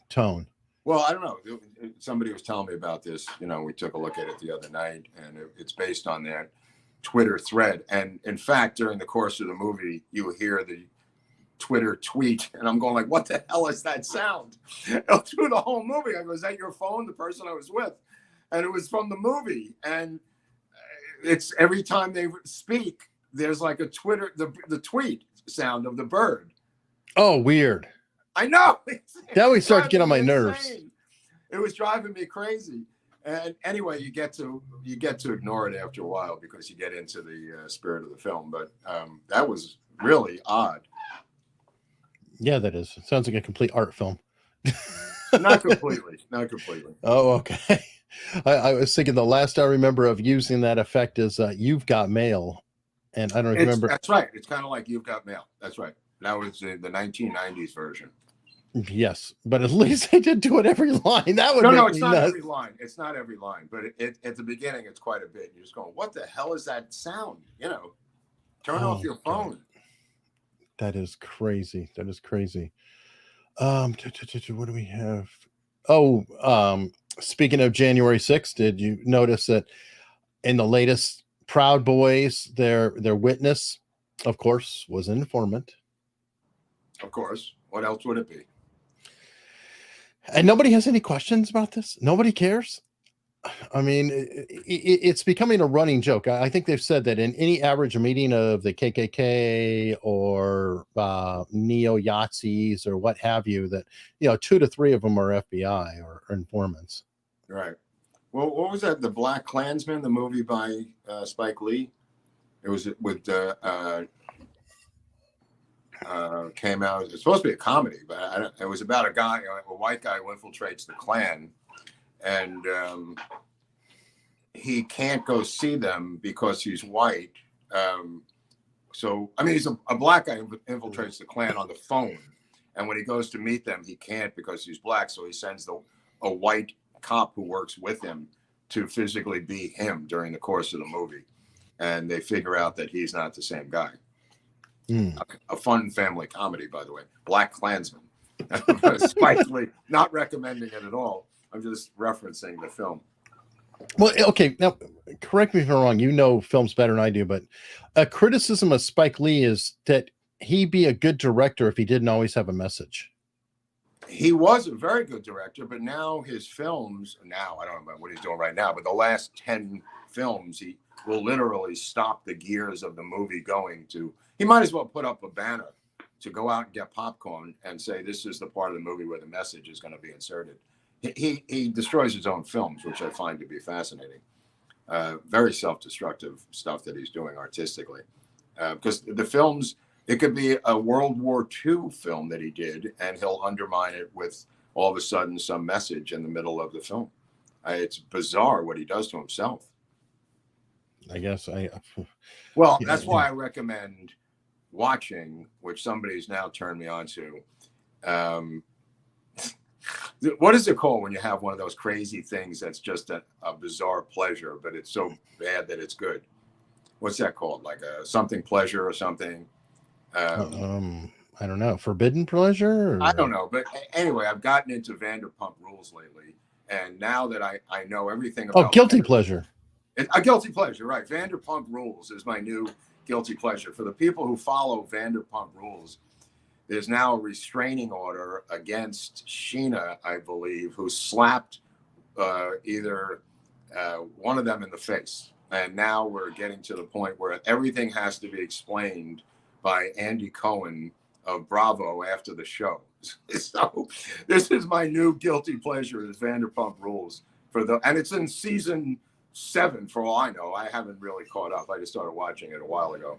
tone. Well, I don't know. Somebody was telling me about this. We took a look at it the other night, and it's based on that Twitter thread. And in fact, during the course of the movie, you hear the Twitter tweet, and I'm going like, what the hell is that sound? Through the whole movie, I go, is that your phone, the person I was with? And it was from the movie. And it's every time they speak, there's like a Twitter, the tweet sound of the bird. Oh, weird. I know. That always starts to get on my nerves. It was driving me crazy. And anyway, you get to ignore it after a while because you get into the spirit of the film. But that was really odd. Yeah, that is. It sounds like a complete art film. Not completely. Oh, okay. I was thinking the last I remember of using that effect is You've Got Mail. And I don't remember. That's right. It's kind of like You've Got Mail. That's right. That was the 1990s version. Yes, but at least they did do it every line. That would no, it's not every line. It's not every line, but at the beginning, it's quite a bit. You're just going, "What the hell is that sound?" Turn off your phone. God. That is crazy. What do we have? Oh, speaking of January 6th, did you notice that in the latest Proud Boys, their witness, of course, was an informant. Of course. What else would it be? And nobody has any questions about this. Nobody cares. I mean, it's becoming a running joke. I think they've said that in any average meeting of the KKK or neo-Yazis or what have you, that 2 to 3 of them are FBI or informants. Right. Well, what was that? The Black Klansman, the movie by Spike Lee. It was with came out. It's supposed to be a comedy, but it was about a white guy who infiltrates the Klan, and he can't go see them because he's white. He's a black guy who infiltrates the Klan on the phone, and when he goes to meet them, he can't because he's black. So he sends a white cop who works with him to physically be him during the course of the movie, and they figure out that he's not the same guy. A fun family comedy, by the way. Black Klansman. Spike Lee. Not recommending it at all. I'm just referencing the film. Well, okay. Now, correct me if I'm wrong. You know films better than I do, but a criticism of Spike Lee is that he be a good director if he didn't always have a message. He was a very good director, but now his films, I don't know about what he's doing right now, but the last 10 films, he will literally stop the gears of the movie going to, he might as well put up a banner to go out and get popcorn and say, this is the part of the movie where the message is going to be inserted. He destroys his own films, which I find to be fascinating. Very self-destructive stuff that he's doing artistically. Because the films, it could be a World War II film that he did, and he'll undermine it with all of a sudden some message in the middle of the film. It's bizarre what he does to himself. I guess that's why I recommend watching, which somebody's now turned me on to. What is it called when you have one of those crazy things that's just a bizarre pleasure, but it's so bad that it's good? What's that called? Like a something pleasure or something? I don't know. Forbidden pleasure? Or? I don't know. But anyway, I've gotten into Vanderpump Rules lately. And now that I know everything about... Oh, guilty pleasure. A guilty pleasure, right. Vanderpump Rules is my new guilty pleasure. For the people who follow Vanderpump Rules, there's now a restraining order against Sheena, I believe, who slapped either one of them in the face. And now we're getting to the point where everything has to be explained by Andy Cohen of Bravo after the show. So this is my new guilty pleasure, is Vanderpump Rules, and it's in season 7 for all I know. I haven't really caught up. I just started watching it a while ago.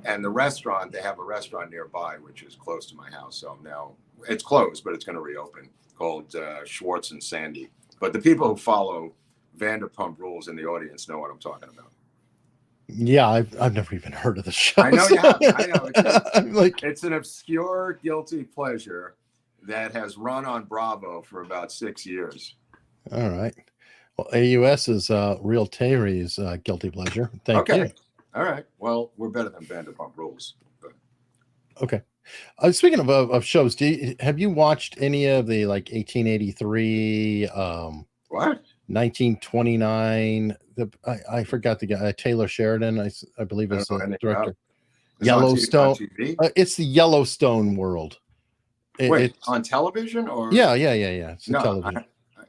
And the restaurant, they have a restaurant nearby, which is close to my house. So now it's closed, but it's going to reopen, called Schwartz and Sandy. But the people who follow Vanderpump Rules in the audience know what I'm talking about. Yeah, I've never even heard of the show. I know you have. I know. Like, It's an obscure guilty pleasure that has run on Bravo for about 6 years. all right. Well, AUS is Real Terry's guilty pleasure. Thank you. All right. Well, we're better than Vanderpump Rules. But. Okay. Speaking of shows, have you watched any of the like 1883? What? 1929. I forgot the guy, Taylor Sheridan. I believe is the director. Yellowstone. It's the Yellowstone world. Wait, on television or? Yeah. It's television.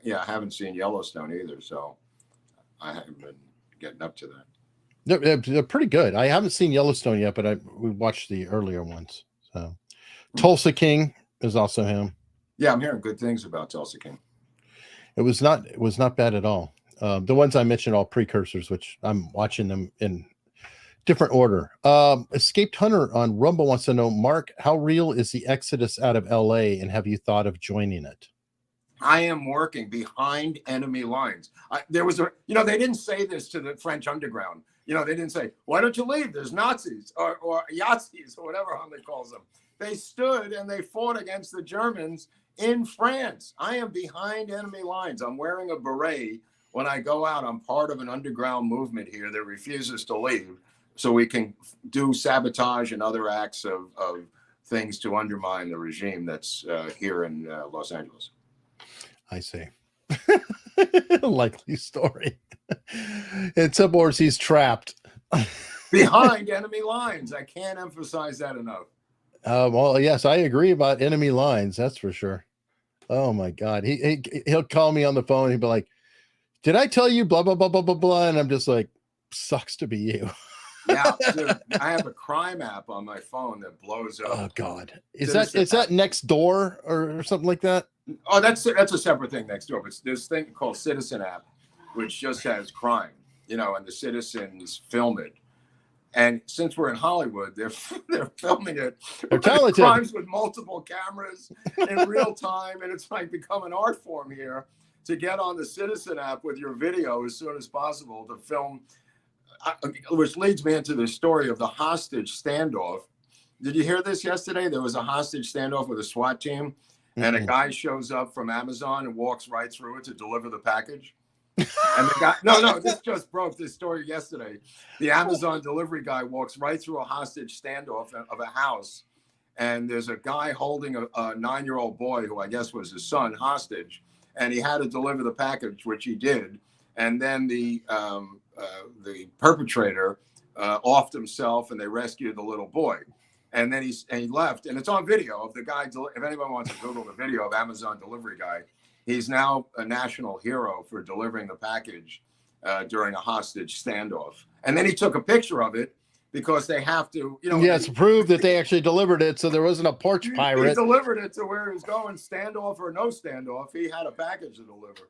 I haven't seen Yellowstone either, so I haven't been getting up to that. They're pretty good. I haven't seen Yellowstone yet, but we watched the earlier ones. So, Tulsa King is also him. Yeah, I'm hearing good things about Tulsa King. It was not bad at all. The ones I mentioned, all precursors, which I'm watching them in different order. Escaped Hunter on Rumble wants to know, Mark, how real is the exodus out of LA, and have you thought of joining it? I am working behind enemy lines. There was they didn't say this to the French underground. They didn't say, why don't you leave? There's Nazis or Yahtzees or whatever Hunley calls them. They stood and they fought against the Germans in France. I am behind enemy lines. I'm wearing a beret when I go out. I'm part of an underground movement here that refuses to leave, so we can do sabotage and other acts of things to undermine the regime that's here in Los Angeles. I see. Likely story. In some words, he's trapped behind enemy lines. I can't emphasize that enough. Well, yes, I agree about enemy lines. That's for sure. Oh my God. He'll call me on the phone. He'll be like, did I tell you blah, blah, blah, blah, blah, blah? And I'm just like, sucks to be you. Yeah. Dude, I have a crime app on my phone that blows up. Oh God. Is that next door or something like that? Oh, that's a separate thing next door. But there's this thing called Citizen app, which just has crime, and the citizens film it. And since we're in Hollywood, they're filming it. They're talented. Crimes with multiple cameras in real time, and it's like become an art form here to get on the Citizen app with your video as soon as possible to film. Which leads me into the story of the hostage standoff. Did you hear this yesterday? There was a hostage standoff with a SWAT team, and a guy shows up from Amazon and walks right through it to deliver the package. And the guy, no, this just broke this story yesterday. The Amazon delivery guy walks right through a hostage standoff of a house, and there's a guy holding a 9-year-old boy who I guess was his son hostage, and he had to deliver the package, which he did. And then the perpetrator offed himself, and they rescued the little boy. And then he left, and it's on video of the guy. If anyone wants to Google the video of Amazon delivery guy, he's now a national hero for delivering the package during a hostage standoff. And then he took a picture of it because they have to, to prove that they actually delivered it. So there wasn't a porch pirate. He delivered it to where he was going, standoff or no standoff. He had a package to deliver.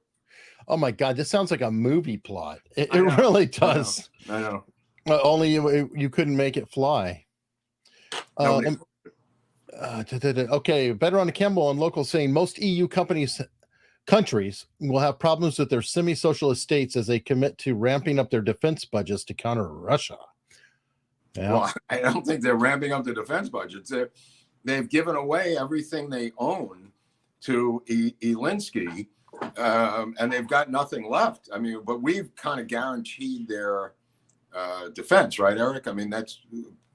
Oh my God, this sounds like a movie plot. It really does. I know. Only you couldn't make it fly. Okay, better on the Campbell and local saying most EU countries will have problems with their semi-socialist states as they commit to ramping up their defense budgets to counter Russia. Yeah. Well, I don't think they're ramping up the defense budgets. They've given away everything they own to Zelensky, and they've got nothing left. I mean, but we've kind of guaranteed their defense, right, Eric? I mean, that's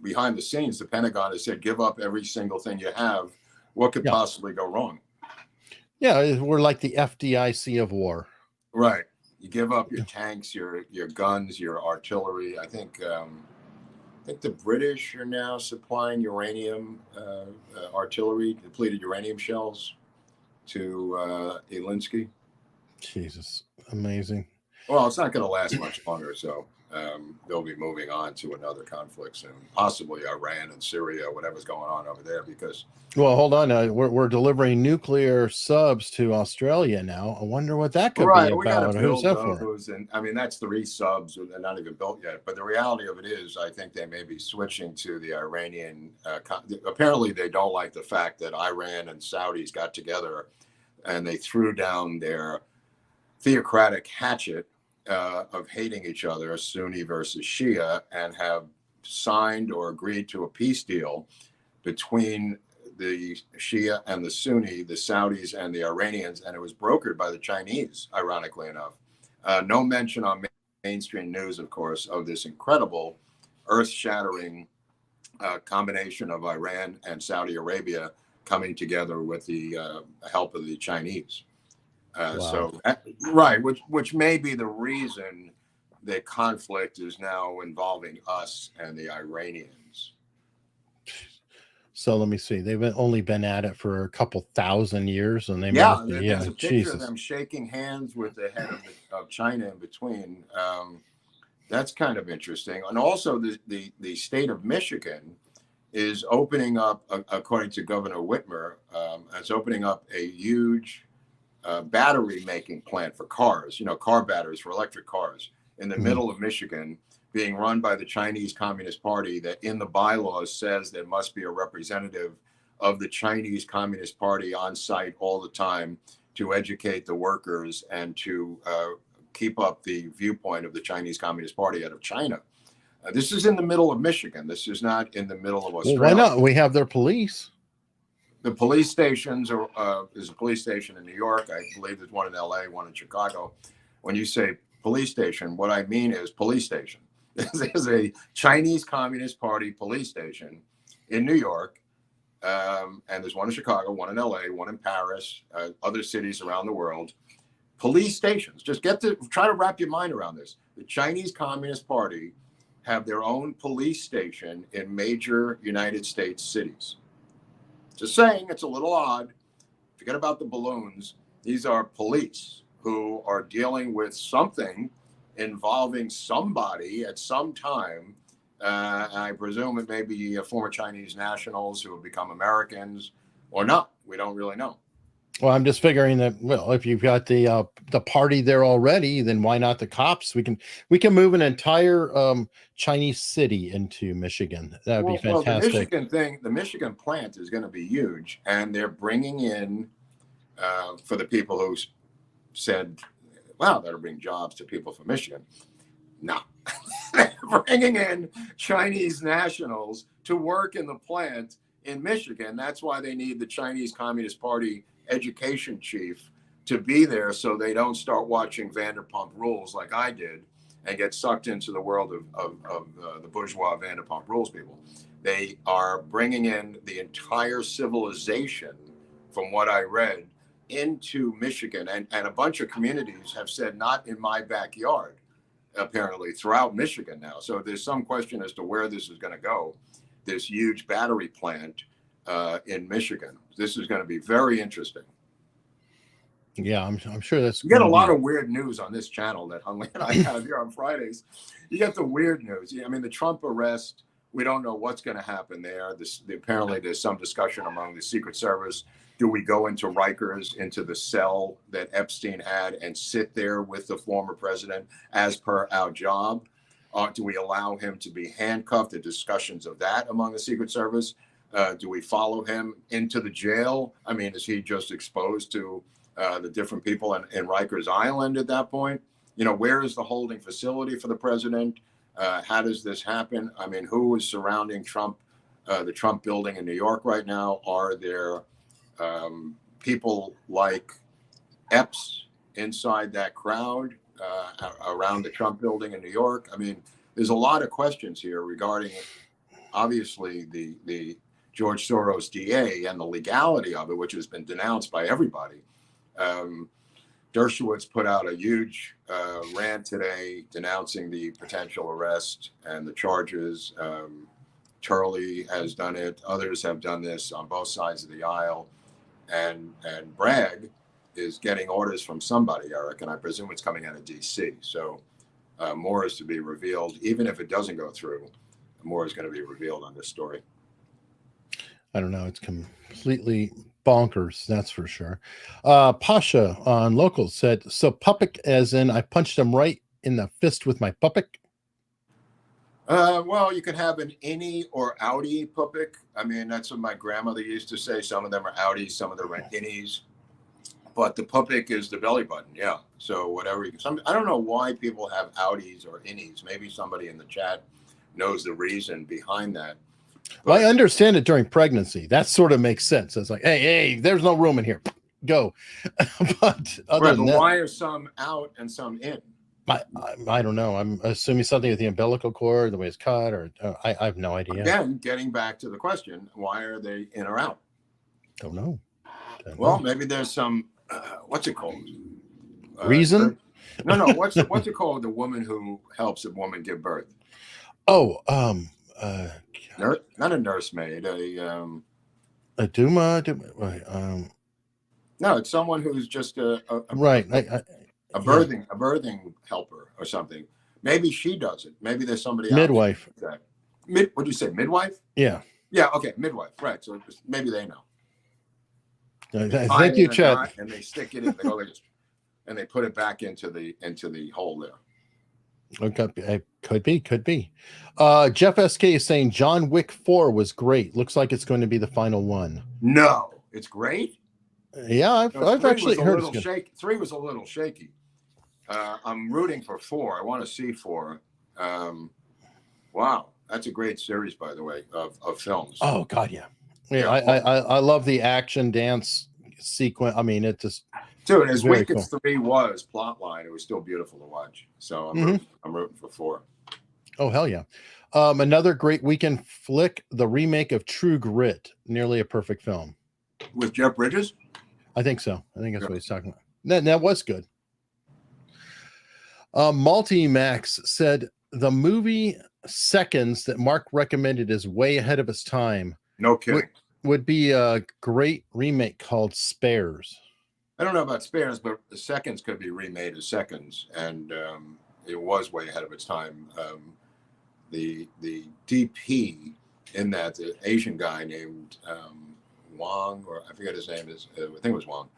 behind the scenes. The Pentagon has said, give up every single thing you have. What could possibly go wrong? Yeah, we're like the FDIC of war. Right. You give up your tanks, your guns, your artillery. I think think the British are now supplying uranium artillery, depleted uranium shells to Zelensky. Jesus, amazing. Well, it's not going to last much longer, so they'll be moving on to another conflict soon, possibly Iran and Syria, whatever's going on over there. Because Well, hold on. We're delivering nuclear subs to Australia now. I wonder what that could be we got about. to Who's build that for? those, and I mean that's 3 subs, they're not even built yet. But the reality of it is, I think they may be switching to the Iranian. Apparently, they don't like the fact that Iran and Saudis got together and they threw down their theocratic hatchet of hating each other, Sunni versus Shia, and have signed or agreed to a peace deal between the Shia and the Sunni, the Saudis and the Iranians, and it was brokered by the Chinese, ironically enough. No mention on mainstream news, of course, of this incredible, earth-shattering combination of Iran and Saudi Arabia coming together with the help of the Chinese. Wow. Right, which may be the reason the conflict is now involving us and the Iranians. So let me see. They've only been at it for a couple thousand years, and they There's a picture Jesus. of them shaking hands with the head of China in between. That's kind of interesting. And also, the state of Michigan is opening up, according to Governor Whitmer, it's opening up a huge battery making plant for cars, car batteries for electric cars in the middle of Michigan, being run by the Chinese Communist Party, that in the bylaws says there must be a representative of the Chinese Communist Party on site all the time to educate the workers and to keep up the viewpoint of the Chinese Communist Party out of China. This is in the middle of Michigan. This is not in the middle of Australia. Well, why not? We have their police. The police stations there's a police station in New York. I believe there's one in LA, one in Chicago. When you say police station, what I mean is police station. There's a Chinese Communist Party police station in New York, and there's one in Chicago, one in LA, one in Paris, other cities around the world. Police stations. Just try to wrap your mind around this. The Chinese Communist Party have their own police station in major United States cities. Just saying, it's a little odd. Forget about the balloons. These are police who are dealing with something involving somebody at some time. I presume it may be former Chinese nationals who have become Americans or not. We don't really know. Well, I'm just figuring that, well, if you've got the party there already, then why not the cops? We can move an entire Chinese city into Michigan. That would be fantastic. The Michigan plant is going to be huge, and they're bringing in for the people who said, "Wow, that'll bring jobs to people from Michigan." No, they're bringing in Chinese nationals to work in the plant in Michigan. That's why they need the Chinese Communist Party education chief to be there, so they don't start watching Vanderpump Rules like I did and get sucked into the world of the bourgeois Vanderpump Rules people. They are bringing in the entire civilization, from what I read, into Michigan, and a bunch of communities have said, not in my backyard, apparently throughout Michigan now. So there's some question as to where this is going to go, this huge battery plant in Michigan. This is going to be very interesting. Yeah, I'm sure that's. You get a lot of weird news on this channel that Hunley and I have here on Fridays. You get the weird news. I mean, the Trump arrest, we don't know what's going to happen there. Apparently, there's some discussion among the Secret Service. Do we go into Rikers, into the cell that Epstein had, and sit there with the former president as per our job? Do we allow him to be handcuffed? The discussions of that among the Secret Service. Do we follow him into the jail? I mean, is he just exposed to the different people in Rikers Island at that point? Where is the holding facility for the president? How does this happen? I mean, who is surrounding Trump, the Trump building in New York right now? Are there people like Epps inside that crowd around the Trump building in New York? I mean, there's a lot of questions here regarding, obviously, the George Soros DA and the legality of it, which has been denounced by everybody. Dershowitz put out a huge rant today denouncing the potential arrest and the charges. Turley has done it. Others have done this on both sides of the aisle. And Bragg is getting orders from somebody, Eric, and I presume it's coming out of D.C. So more is to be revealed. Even if it doesn't go through, more is going to be revealed on this story. I don't know. It's completely bonkers, that's for sure. Pasha on Locals said, so puppet as in I punched him right in the fist with my puppet? Well, you could have an innie or outie puppet. I mean, that's what my grandmother used to say. Some of them are outies, some of them are innies. But the puppet is the belly button, yeah. So whatever. I don't know why people have outies or innies. Maybe somebody in the chat knows the reason behind that. But, well, I understand it during pregnancy. That sort of makes sense. It's like, hey, there's no room in here. Go. But other than that, why are some out and some in? I don't know. I'm assuming something with the umbilical cord, the way it's cut, or I have no idea. Again, getting back to the question, why are they in or out? Don't know. Well, maybe there's some, what's it called? Reason? No. What's it called? The woman who helps a woman give birth. Oh, not a nursemaid. A Duma. No, it's someone who's just a right. A birthing helper or something. Maybe she does it. Maybe there's somebody midwife. Out there. What do you say? Midwife? Yeah. Yeah. Okay. Midwife. Right. So maybe they know. Thank you, Chet. And they stick it in. And they put it back into the hole there. Okay, could be. Jeff SK is saying John Wick 4 was great. Looks like it's going to be the final one. No, it's great. Yeah, I've actually heard it's good. 3 was a little shaky. I'm rooting for 4. I want to see 4. Wow, that's a great series, by the way, of films. Oh God, yeah. I love the action dance sequence. I mean, it just. Dude, as weak as 3 was plotline, it was still beautiful to watch. So I'm rooting for 4. Oh hell yeah! Another great weekend flick, the remake of True Grit, nearly a perfect film. With Jeff Bridges? I think so. I think that's what he's talking about. That was good. Multimax said the movie Seconds that Mark recommended is way ahead of its time. No kidding. Would be a great remake called Spares. I don't know about Spares, but the Seconds could be remade as Seconds, and it was way ahead of its time. The DP in that, the Asian guy named Wang, or I forget his name, I think it was Wang.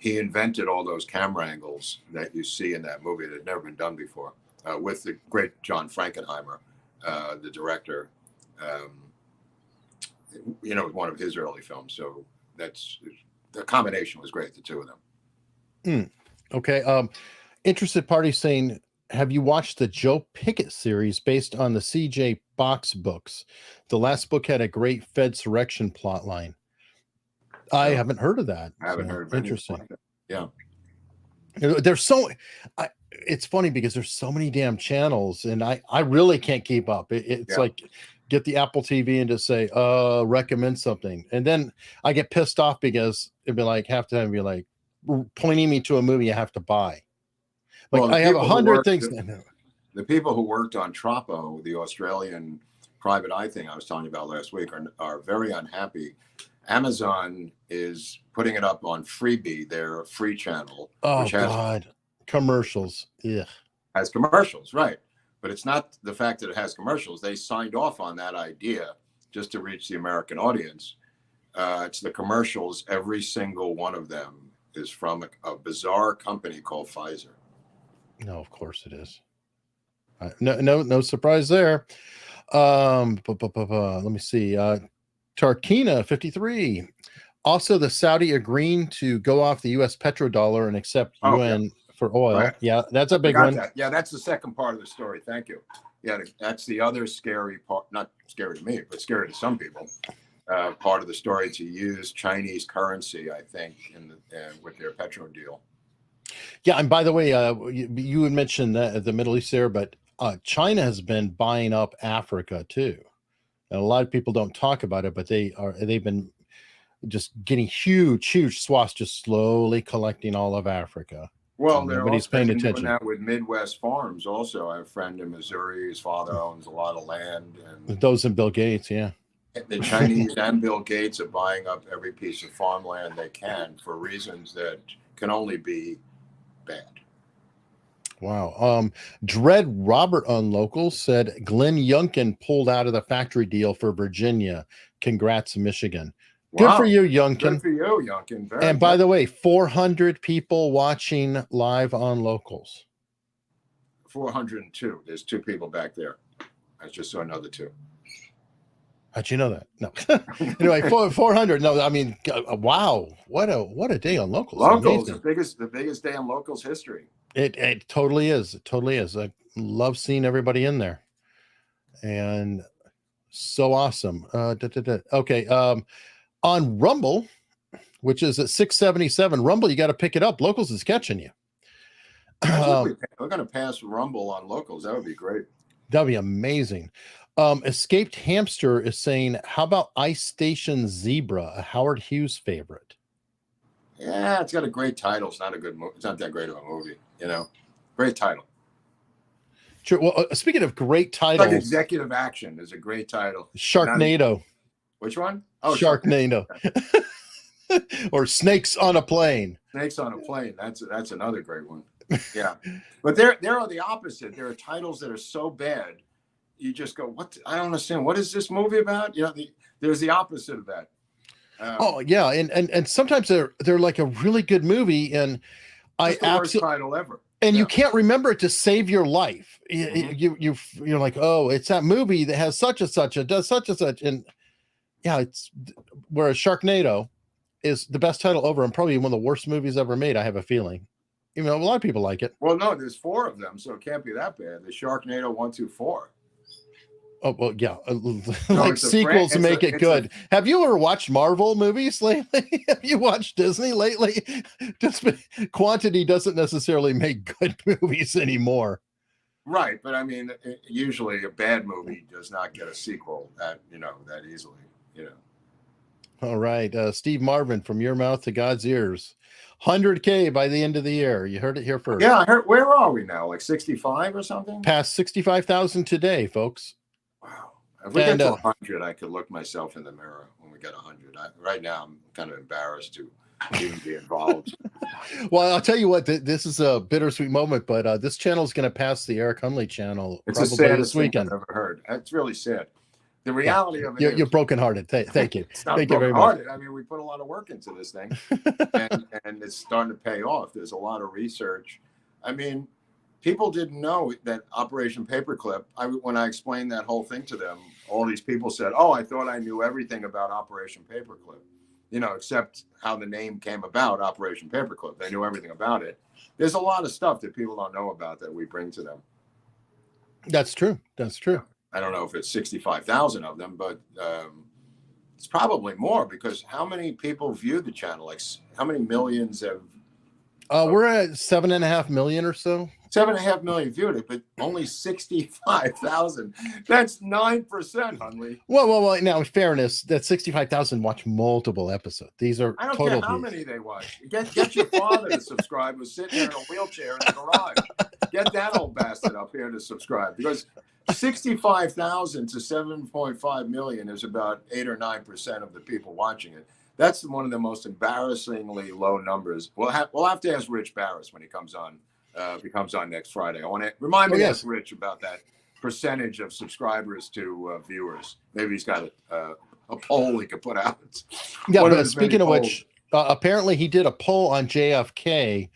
He invented all those camera angles that you see in that movie that had never been done before, with the great John Frankenheimer, the director. One of his early films. So the combination was great, the two of them. Okay. Interested party saying, have you watched the Joe Pickett series based on the CJ Box books? The last book had a great Fedsurrection plot line. I haven't heard of that. I haven't heard of interesting. Like that. Yeah. There's it's funny because there's so many damn channels and I really can't keep up. It's like get the Apple TV and just say, recommend something. And then I get pissed off because it'd be like half the time be like pointing me to a movie I have to buy. Like I have 100 things. The people who worked on Tropo, the Australian private eye thing I was telling you about last week, are very unhappy. Amazon is putting it up on Freebie, their free channel. Oh, which has commercials. Yeah. Has commercials, right. But it's not the fact that it has commercials. They signed off on that idea just to reach the American audience. It's the commercials. Every single one of them is from a bizarre company called Pfizer. No, of course it is. No surprise there. Let me see. Tarkina 53. Also, the Saudi agreeing to go off the U.S. petrodollar and accept UN for oil. Right. Yeah, that's a big one. That. Yeah, that's the second part of the story. Thank you. Yeah, that's the other scary part. Not scary to me, but scary to some people. Part of the story to use Chinese currency, I think, with their petro deal. Yeah, and by the way, you had mentioned the Middle East there, but China has been buying up Africa too. And a lot of people don't talk about it, but they've been just getting huge swaths, just slowly collecting all of Africa. Well, and they're nobody's also paying doing attention. that with Midwest farms. Also, I have a friend in Missouri. His father owns a lot of land, and Those and Bill Gates, yeah. the Chinese and Bill Gates are buying up every piece of farmland they can for reasons that can only be bad. Wow. Dread Robert on Local said Glenn Youngkin pulled out of the factory deal for Virginia. Congrats, Michigan. Good for Wow. you, Good Youngkin. for you, Youngkin. Very And by good. the way, 400 people watching live on Locals. 402. There's 2 people back there. I just saw another 2. How'd you know that? No. Anyway, 400. No, I mean, wow. What a day on Locals. Locals, Amazing. the biggest day in Locals history. It totally is. It totally is. I love seeing everybody in there. And so awesome. Okay. On Rumble, which is at 677. Rumble, you got to pick it up. Locals is catching you. We're going to pass Rumble on Locals. That would be great. That'd be amazing. Escaped Hamster is saying, how about Ice Station Zebra, a Howard Hughes favorite? Yeah, it's got a great title. It's not a good movie. It's not that great of a movie, you know. Great title. Sure. Well, speaking of great titles, Like Executive Action is a great title. Sharknado. Which one? Oh, Sharknado. Or Snakes on a Plane. Snakes on a Plane. That's another great one. Yeah, but there are the opposite. There are titles that are so bad, you just go, "What? I don't understand. What is this movie about?" You know, there's the opposite of that. Oh yeah, and sometimes they're like a really good movie, and the worst title ever. And you can't remember it to save your life. You're like, oh, it's that movie that has such and such, it does such and such, and yeah, it's whereas Sharknado is the best title ever and probably one of the worst movies ever made. I have a feeling. You know, a lot of people like it. Well, no, there's 4 of them, so it can't be that bad. The Sharknado 1, 2, 4. Oh well, yeah, like sequels make it good. Have you ever watched Marvel movies lately? Have you watched Disney lately? Just quantity doesn't necessarily make good movies anymore. Right, but I mean, usually a bad movie does not get a sequel that easily. You know. All right, Steve Marvin, from your mouth to God's ears. 100K by the end of the year. You heard it here first. Yeah, I heard. Where are we now? Like 65 or something? Past 65,000 today, folks. Wow. If we get to 100, I could look myself in the mirror when we get 100. Right now, I'm kind of embarrassed to even be involved. Well, I'll tell you what, this is a bittersweet moment, but this channel is going to pass the Eric Hunley channel. It's the saddest thing I've ever heard. It's really sad. The reality of it you're brokenhearted. Thank you. It's not Thank you very much. I mean, we put a lot of work into this thing, and it's starting to pay off. There's a lot of research. I mean, people didn't know that Operation Paperclip. When I explained that whole thing to them, all these people said, "Oh, I thought I knew everything about Operation Paperclip," you know, except how the name came about, Operation Paperclip. They knew everything about it. There's a lot of stuff that people don't know about that we bring to them. That's true. That's true. I don't know if it's 65,000 of them, but it's probably more, because how many people view the channel? Like, how many millions have? We're at 7.5 million or so. 7.5 million viewed it, but only 65,000. That's 9%, Hunley. Well. Now, in fairness, that 65,000 watch multiple episodes. These are I don't total care how views. many they watch. Get your father to subscribe, who's sitting there in a wheelchair in the garage. Get that old bastard up here to subscribe, because 65,000 to 7.5 million is about 8 or 9% of the people watching it. That's one of the most embarrassingly low numbers. We'll have to ask Rich Barris when he comes on. Comes on next Friday. I want to remind me to ask Rich about that percentage of subscribers to viewers. Maybe he's got a poll he could put out. Yeah, but speaking of which, apparently he did a poll on JFK,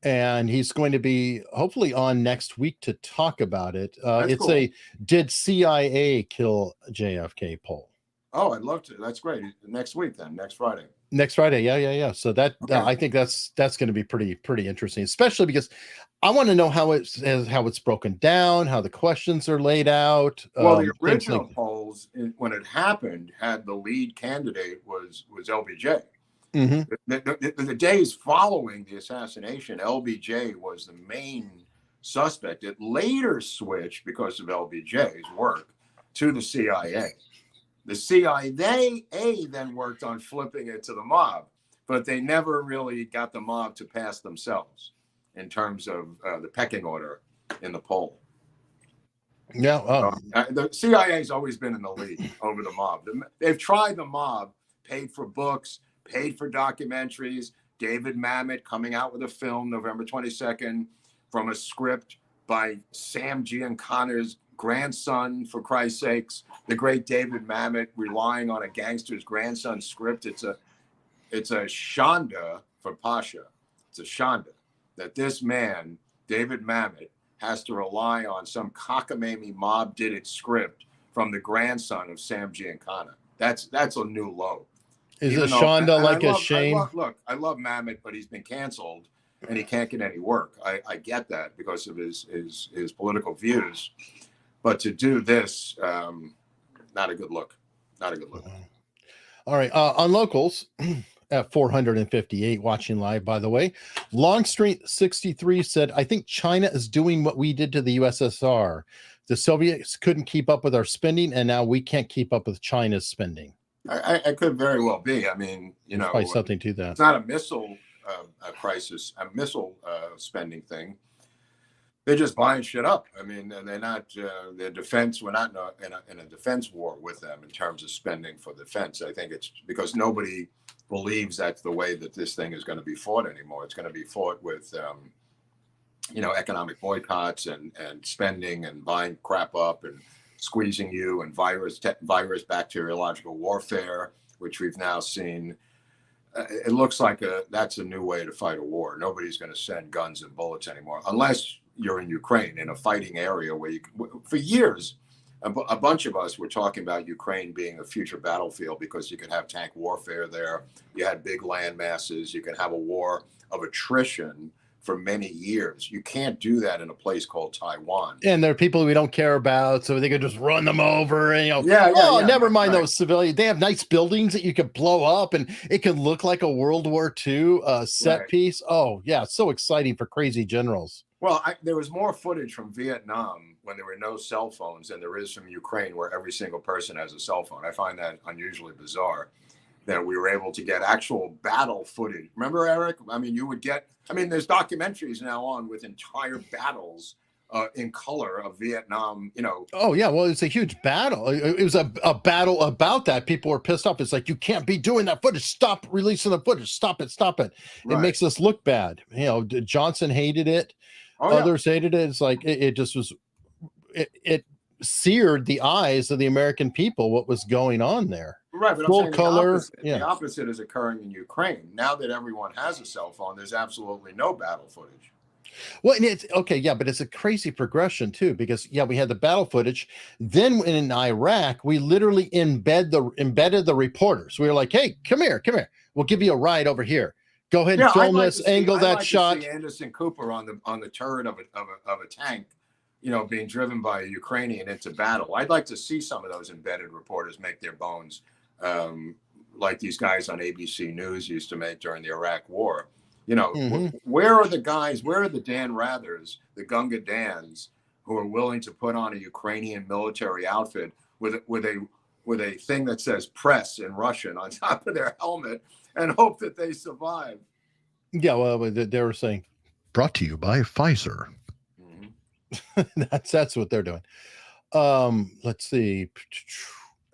and he's going to be hopefully on next week to talk about it. It's cool. Did CIA kill JFK poll? Oh, I'd love to. That's great. Next week then, next Friday. Next Friday, yeah. So that I think that's going to be pretty interesting, especially because I want to know how it's broken down, how the questions are laid out. Well, the original polls, when it happened, had the lead candidate was LBJ. Mm-hmm. The days following the assassination, LBJ was the main suspect. It later switched, because of LBJ's work, to the CIA. The CIA then worked on flipping it to the mob, but they never really got the mob to pass themselves. in terms of the pecking order in the poll. Yeah. The CIA's always been in the lead over the mob. They've tried the mob, paid for books, paid for documentaries. David Mamet coming out with a film November 22nd from a script by Sam Giancana's grandson, for Christ's sakes. The great David Mamet relying on a gangster's grandson's script. It's a shanda for Pasha. It's a shanda that this man, David Mamet, has to rely on some cockamamie mob did it script from the grandson of Sam Giancana. That's a new low. Is it shanda like a shame? I love Mamet, but he's been canceled and he can't get any work. I get that because of his political views. But to do this, not a good look. Not a good look. All right. On locals at 458 watching live, by the way, Longstreet 63 said, I think China is doing what we did to the USSR. The Soviets couldn't keep up with our spending, and now we can't keep up with China's spending. I could very well be. I mean, probably something to that. It's not a missile crisis, a missile spending thing. They're just buying shit up. I mean, they're not their defense. We're not in a defense war with them in terms of spending for defense. I think it's because nobody believes that's the way that this thing is going to be fought anymore. It's going to be fought with, economic boycotts and spending and buying crap up and squeezing you and virus bacteriological warfare, which we've now seen. It looks like that's a new way to fight a war. Nobody's going to send guns and bullets anymore, unless you're in Ukraine in a fighting area where for years, a bunch of us were talking about Ukraine being a future battlefield because you could have tank warfare there. You had big land masses. You could have a war of attrition for many years. You can't do that in a place called Taiwan. And there are people we don't care about, so they could just run them over and never mind those civilians. They have nice buildings that you could blow up and it can look like a World War II set piece. Oh yeah, so exciting for crazy generals. Well, there was more footage from Vietnam when there were no cell phones than there is from Ukraine, where every single person has a cell phone. I find that unusually bizarre that we were able to get actual battle footage. Remember, Eric? I mean, there's documentaries now on with entire battles in color of Vietnam, Oh, yeah. Well, it's a huge battle. It was a battle about that. People were pissed off. It's like, you can't be doing that footage. Stop releasing the footage. Stop it. Right. It makes us look bad. Johnson hated it. Others hated it. It's like, it just was, it seared the eyes of the American people, what was going on there. Right, but full color. The opposite is occurring in Ukraine. Now that everyone has a cell phone, there's absolutely no battle footage. Well, and it's okay, yeah, but it's a crazy progression too, because we had the battle footage. Then in Iraq, we literally embedded the reporters. We were like, hey, come here. We'll give you a ride over here. Go ahead and film this, angle that shot. See Anderson Cooper on the turret of a tank, being driven by a Ukrainian into battle. I'd like to see some of those embedded reporters make their bones, like these guys on ABC News used to make during the Iraq War. Where are the guys? Where are the Dan Rathers, the Gunga Dans, who are willing to put on a Ukrainian military outfit with a thing that says "press" in Russian on top of their helmet and hope that they survive? Yeah, well, they were saying, brought to you by Pfizer. Mm-hmm. That's what they're doing. Let's see.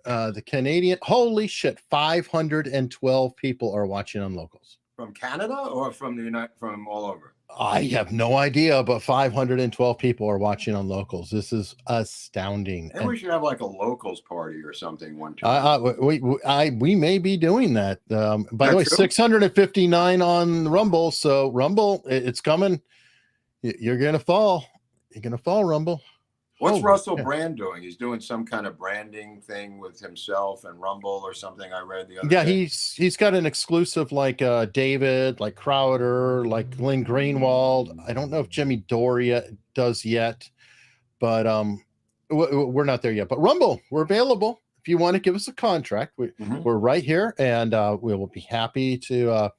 The Canadian, holy shit, 512 people are watching on locals. From Canada or from all over? I have no idea, but 512 people are watching on locals. This is astounding. And we should have like a locals party or something one time. We may be doing that. By the way, 659 on Rumble. So Rumble, it's coming. You're gonna fall. You're gonna fall, Rumble. What's Russell Brand doing? He's doing some kind of branding thing with himself and Rumble or something. I read the other day. Yeah, he's got an exclusive like David, like Crowder, like Glenn Greenwald. I don't know if Jimmy Doria does yet, but we're not there yet. But Rumble, we're available. If you want to give us a contract, we're right here, and we will be happy to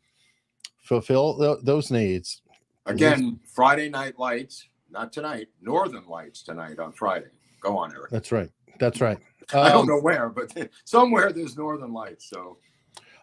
fulfill those needs. Again, Friday Night Lights. Not tonight. Northern Lights tonight on Friday. Go on, Eric. That's right. I don't know where, but somewhere there's Northern Lights. So,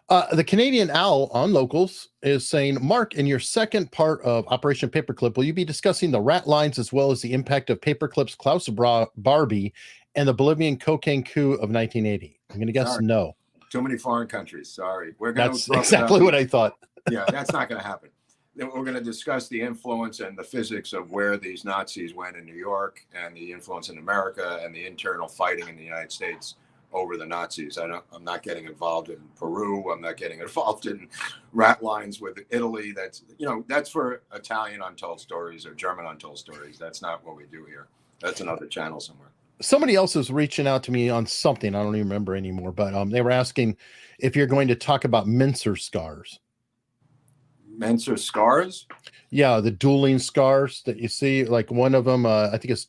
The Canadian Owl on Locals is saying, Mark, in your second part of Operation Paperclip, will you be discussing the rat lines as well as the impact of Paperclip's Klaus Barbie and the Bolivian cocaine coup of 1980? I'm going to guess no. Too many foreign countries. Sorry. We're going That's exactly what I thought. Yeah, that's not going to happen. Then we're going to discuss the influence and the physics of where these Nazis went in New York and the influence in America and the internal fighting in the United States over the Nazis. I'm not getting involved in Peru. I'm not getting involved in rat lines with Italy. That's for Italian untold stories or German untold stories. That's not what we do here. That's another channel somewhere. Somebody else is reaching out to me on something. I don't even remember anymore, but they were asking if you're going to talk about Mincer scars. Mincer scars? Yeah, the dueling scars that you see, like one of them, I think it's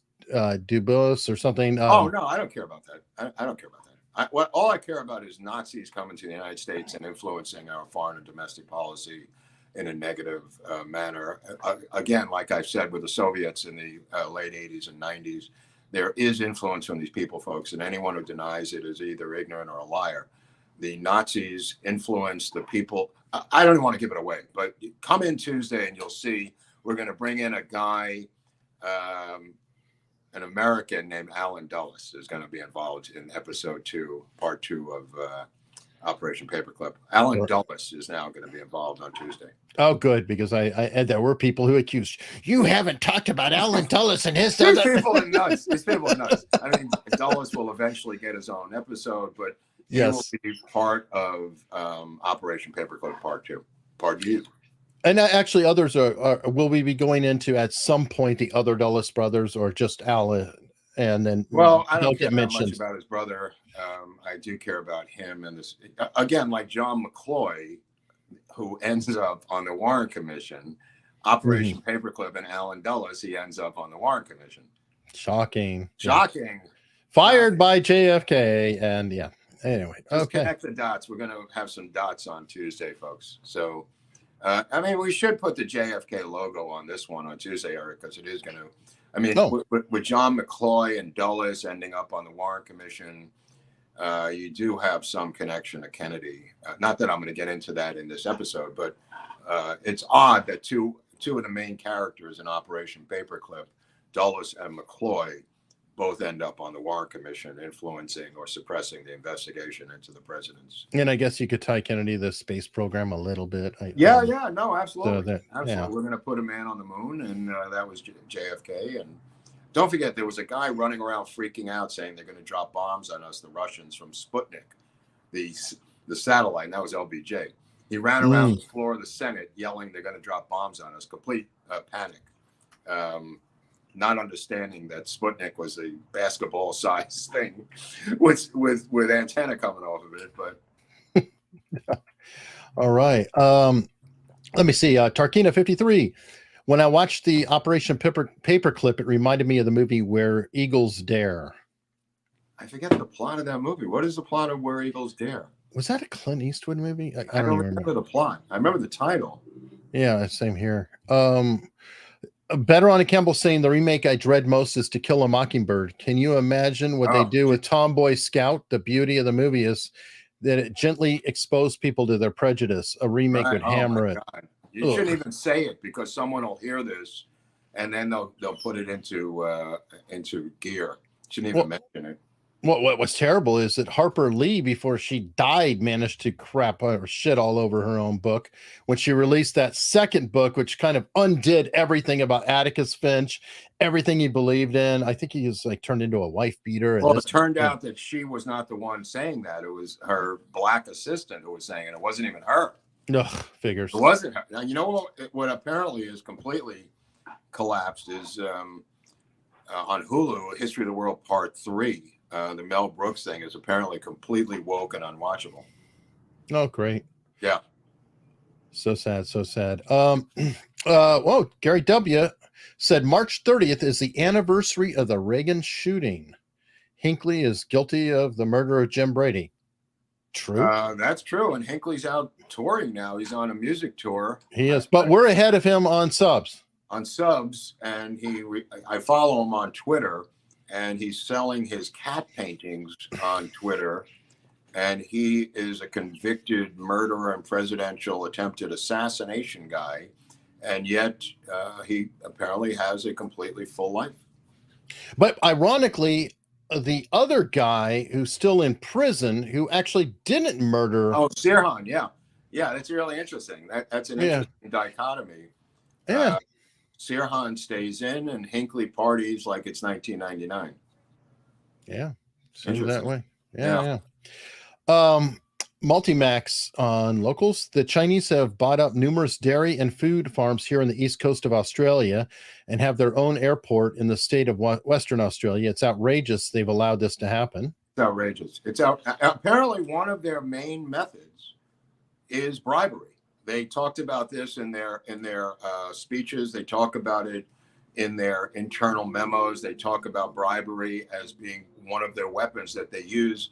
Dubois or something. Oh, no, I don't care about that. I don't care about that. All I care about is Nazis coming to the United States and influencing our foreign and domestic policy in a negative manner. Again, like I said with the Soviets in the late 80s and 90s, there is influence from these people, folks, and anyone who denies it is either ignorant or a liar. The Nazis influenced the people. I don't even want to give it away, but come in Tuesday and you'll see we're going to bring in a guy, an American named Alan Dulles is going to be involved in episode 2, part 2 of Operation Paperclip. Alan Dulles is now going to be involved on Tuesday. Oh, good, because there were people who accused you haven't talked about Alan Dulles and his. These people are nuts. These people are nuts. I mean, Dulles will eventually get his own episode, but he will be part of Operation Paperclip Part 2. Part 2. And actually, others will we be going into at some point the other Dulles brothers or just Alan? And then I don't care that much about his brother. I do care about him and this again, like John McCloy, who ends up on the Warren Commission, Operation Paperclip, and Alan Dulles, he ends up on the Warren Commission. Shocking. Fired by JFK, and anyway, just connect the dots. We're going to have some dots on Tuesday, folks. So, we should put the JFK logo on this one on Tuesday, Eric, because it is going to. With John McCloy and Dulles ending up on the Warren Commission, you do have some connection to Kennedy. Not that I'm going to get into that in this episode, but it's odd that two of the main characters in Operation Paperclip, Dulles and McCloy, both end up on the Warren Commission, influencing or suppressing the investigation into the president's. And I guess you could tie Kennedy to the space program a little bit. No, absolutely. Absolutely. We're going to put a man on the moon, and that was JFK. And don't forget, there was a guy running around freaking out saying they're going to drop bombs on us, the Russians, from Sputnik, the satellite, and that was LBJ. He ran around the floor of the Senate yelling they're going to drop bombs on us, complete panic. Not understanding that Sputnik was a basketball-sized thing with antenna coming off of it. But all right, let me see. Tarkina 53. When I watched the Operation Paperclip, it reminded me of the movie Where Eagles Dare. I forget the plot of that movie. What is the plot of Where Eagles Dare? Was that a Clint Eastwood movie? I don't remember the plot. I remember the title. Yeah, same here. Better on a Campbell saying the remake I dread most is To Kill a Mockingbird. Can you imagine what they do with Tomboy Scout? The beauty of the movie is that it gently exposed people to their prejudice. A remake would hammer it. You shouldn't even say it because someone will hear this and then they'll put it into gear. Shouldn't even mention it. What was terrible is that Harper Lee, before she died, managed to crap or shit all over her own book when she released that second book, which kind of undid everything about Atticus Finch, everything he believed in. I think he was turned into a wife beater. Well, it turned out that she was not the one saying that. It was her black assistant who was saying it. It wasn't even her. No, figures. It wasn't her. Now, you know what apparently is completely collapsed is on Hulu, History of the World Part 3. The Mel Brooks thing is apparently completely woke and unwatchable. Oh, great. Yeah. So sad. Gary W. said March 30th is the anniversary of the Reagan shooting. Hinckley is guilty of the murder of Jim Brady. True. That's true. And Hinckley's out touring now. He's on a music tour. He is, but we're ahead of him on subs. And I follow him on Twitter. And he's selling his cat paintings on Twitter and he is a convicted murderer and presidential attempted assassination guy, and yet he apparently has a completely full life. But ironically, the other guy who's still in prison, who actually didn't murder. Oh, Sirhan, yeah. Yeah, that's really interesting. That's an interesting dichotomy. Yeah. Sirhan stays in and Hinckley parties like it's 1999. Yeah. Seems that way. Yeah. Multimax on locals. The Chinese have bought up numerous dairy and food farms here on the east coast of Australia and have their own airport in the state of Western Australia. It's outrageous they've allowed this to happen. It's outrageous. Apparently one of their main methods is bribery. They talked about this in their speeches. They talk about it in their internal memos. They talk about bribery as being one of their weapons that they use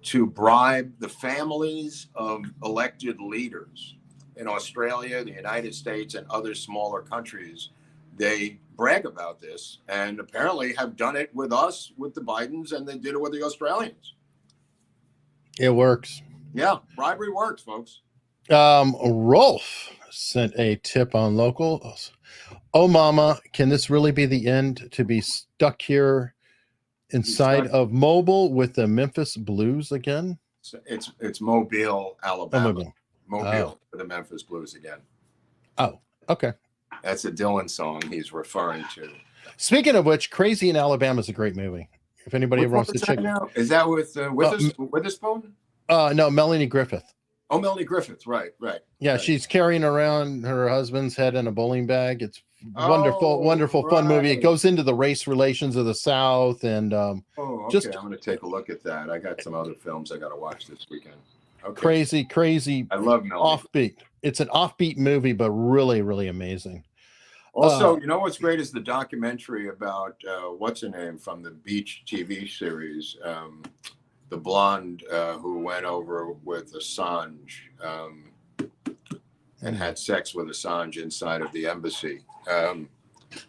to bribe the families of elected leaders in Australia, the United States, and other smaller countries. They brag about this and apparently have done it with us, with the Bidens, and they did it with the Australians. It works. Yeah, bribery works, folks. Rolf sent a tip on locals. Oh, mama, can this really be the end, to be stuck here inside of Mobile with the Memphis Blues again? It's Mobile, Alabama. Mobile for the Memphis Blues again. Oh, okay. That's a Dylan song he's referring to. Speaking of which, Crazy in Alabama is a great movie. If anybody ever wants to check it out. Is that with Witherspoon? No, Melanie Griffith. Oh, Melanie Griffith, right. Yeah, right. She's carrying around her husband's head in a bowling bag. It's wonderful, fun movie. It goes into the race relations of the South, and okay. I'm going to take a look at that. I got some other films I got to watch this weekend. Okay. Crazy. I love Melanie. Offbeat. It's an offbeat movie, but really, really amazing. Also, you know what's great is the documentary about what's her name from the Beach TV series, the blonde who went over with Assange and had sex with Assange inside of the embassy,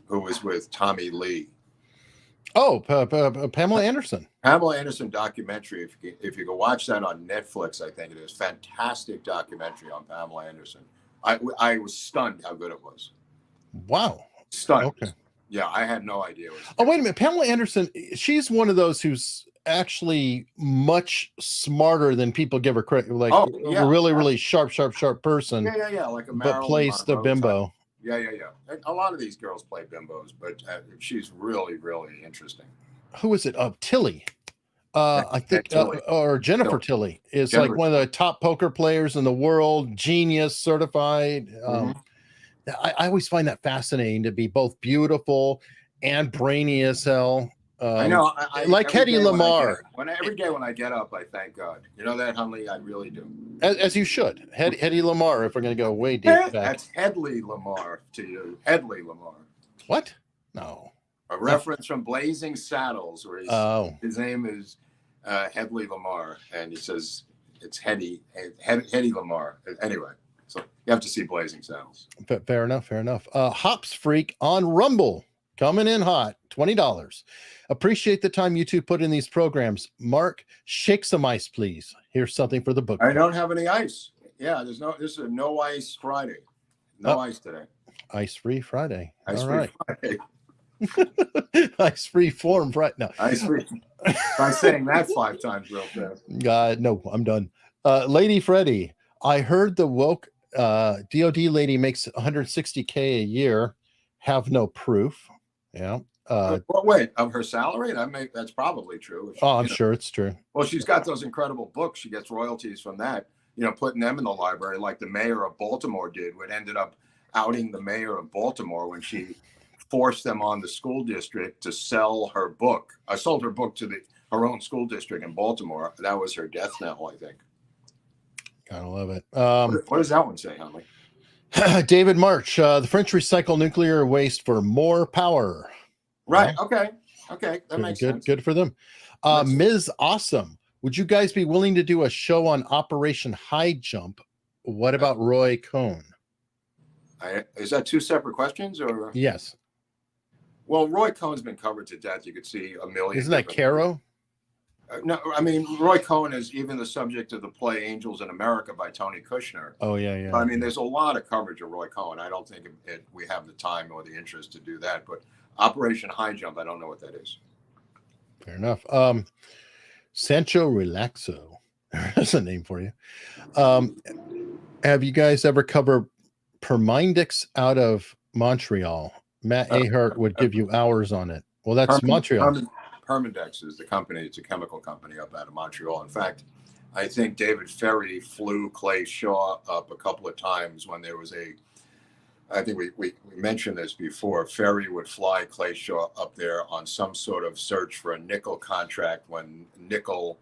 who was with Tommy Lee. Oh, Pamela Anderson. Pamela Anderson documentary. If you go watch that on Netflix, I think it is. Fantastic documentary on Pamela Anderson. I was stunned how good it was. Wow. Stunned. Okay. Yeah, I had no idea. Oh, wait a minute. Pamela Anderson, she's one of those who's actually much smarter than people give her credit. Like really sharp person. Yeah. Like a but plays the bimbo. Yeah. A lot of these girls play bimbos, but she's really, really interesting. Who is it? Tilly. I think, or Jennifer Tilly is like one of the top poker players in the world, genius, certified. I always find that fascinating, to be both beautiful and brainy as hell. I know. Like Hedy Lamarr. Every day when I get up, I thank God. You know that, Hunley? I really do. As you should. Hedy Lamarr, if we're going to go way deep back. That's Hedley Lamarr to you. Hedley Lamarr. What? No. A reference from Blazing Saddles, where his name is Hedley Lamarr, and he says it's Hedy Lamarr. Anyway. So you have to see Blazing Saddles. Fair enough. Hops Freak on Rumble, coming in hot, $20. Appreciate the time you two put in these programs. Mark, shake some ice, please. Here's something for the book. I don't have any ice. Yeah, this is a no ice Friday. No ice today. Ice-free Friday. Ice-free Friday. Ice-free form, right? No. Ice-free. By saying that 5 times real fast. No, I'm done. Lady Freddie, I heard the woke DOD lady makes $160K a year. Have no proof. Yeah. Wait, of her salary? That's probably true. I'm sure it's true. Well, she's got those incredible books. She gets royalties from that. Putting them in the library, like the mayor of Baltimore did, what ended up outing the mayor of Baltimore when she forced them on the school district to sell her book. I sold her book to her own school district in Baltimore. That was her death knell, I think. Gotta love it. What does that one say, Hunley? David March, the French recycle nuclear waste for more power. Right. Okay. That makes sense. Good for them. Ms. Awesome, would you guys be willing to do a show on Operation High Jump? What about Roy Cohn? Is that 2 separate questions, or? Yes. Well, Roy Cohn's been covered to death. You could see a million. Isn't that Caro? No, I mean, Roy Cohn is even the subject of the play Angels in America by Tony Kushner. Oh, yeah. I mean, there's a lot of coverage of Roy Cohn. I don't think we have the time or the interest to do that. But Operation High Jump, I don't know what that is. Fair enough. Sancho Relaxo. That's a name for you. Have you guys ever covered Permindex out of Montreal? Matt Ahart would give you hours on it. Well, that's Montreal. Permindex is the company. It's a chemical company up out of Montreal. In fact, I think David Ferry flew Clay Shaw up a couple of times when there was I think we mentioned this before. Ferry would fly Clay Shaw up there on some sort of search for a nickel contract when nickel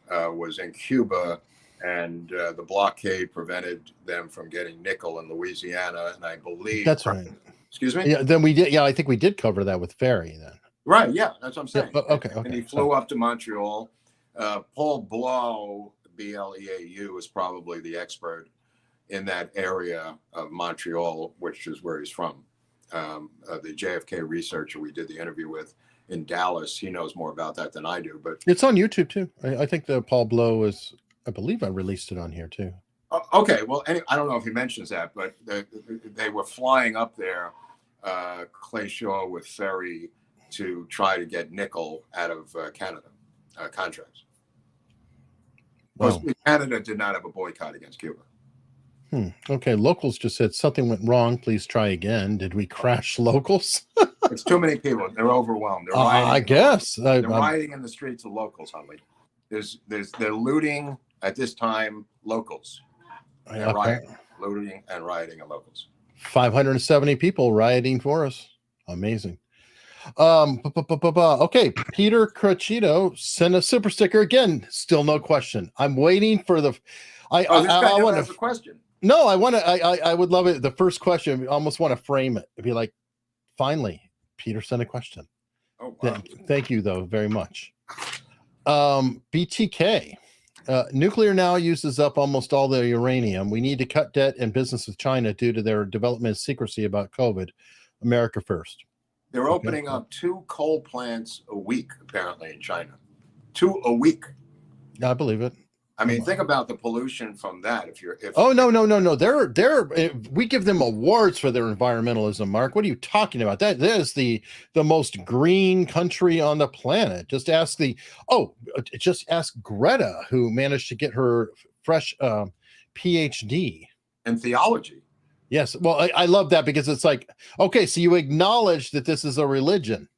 was in Cuba, and the blockade prevented them from getting nickel in Louisiana. And I believe that's right. Excuse me? Yeah, then we did. Yeah, I think we did cover that with Ferry then. Right. Yeah, that's what I'm saying. Yeah, okay. And he flew up to Montreal. Paul Blau, Bleau, is probably the expert in that area of Montreal, which is where he's from. The JFK researcher we did the interview with in Dallas, he knows more about that than I do. But it's on YouTube too. I think the Paul Blau is. I believe I released it on here too. Okay. Well, I don't know if he mentions that, but they were flying up there, Clay Shaw with Ferry, to try to get nickel out of Canada contracts. Wow. Canada did not have a boycott against Cuba. Okay, Locals just said something went wrong. Please try again. Did we crash Locals? It's too many people. They're overwhelmed. They're I guess they're rioting in the streets of Locals, Hunley. They're looting at this time Locals. They're looting and rioting at Locals. 570 people rioting for us. Amazing. Okay, Peter Crocito sent a super sticker again. Still no question. I'm waiting for the. I want to have a question. No, I would love it. The first question, I almost want to frame it. It'd be like, finally, Peter sent a question. Oh, wow. Thank you though very much. BTK. Nuclear now uses up almost all the uranium. We need to cut debt and business with China due to their development secrecy about COVID. America first. They're opening up 2 coal plants a week, apparently, in China. 2 a week. I believe it. I mean, think about the pollution from that. No. We give them awards for their environmentalism, Mark. What are you talking about? That is the most green country on the planet. Just ask Greta, who managed to get her fresh PhD in theology. Yes. Well, I love that because it's like, okay, so you acknowledge that this is a religion.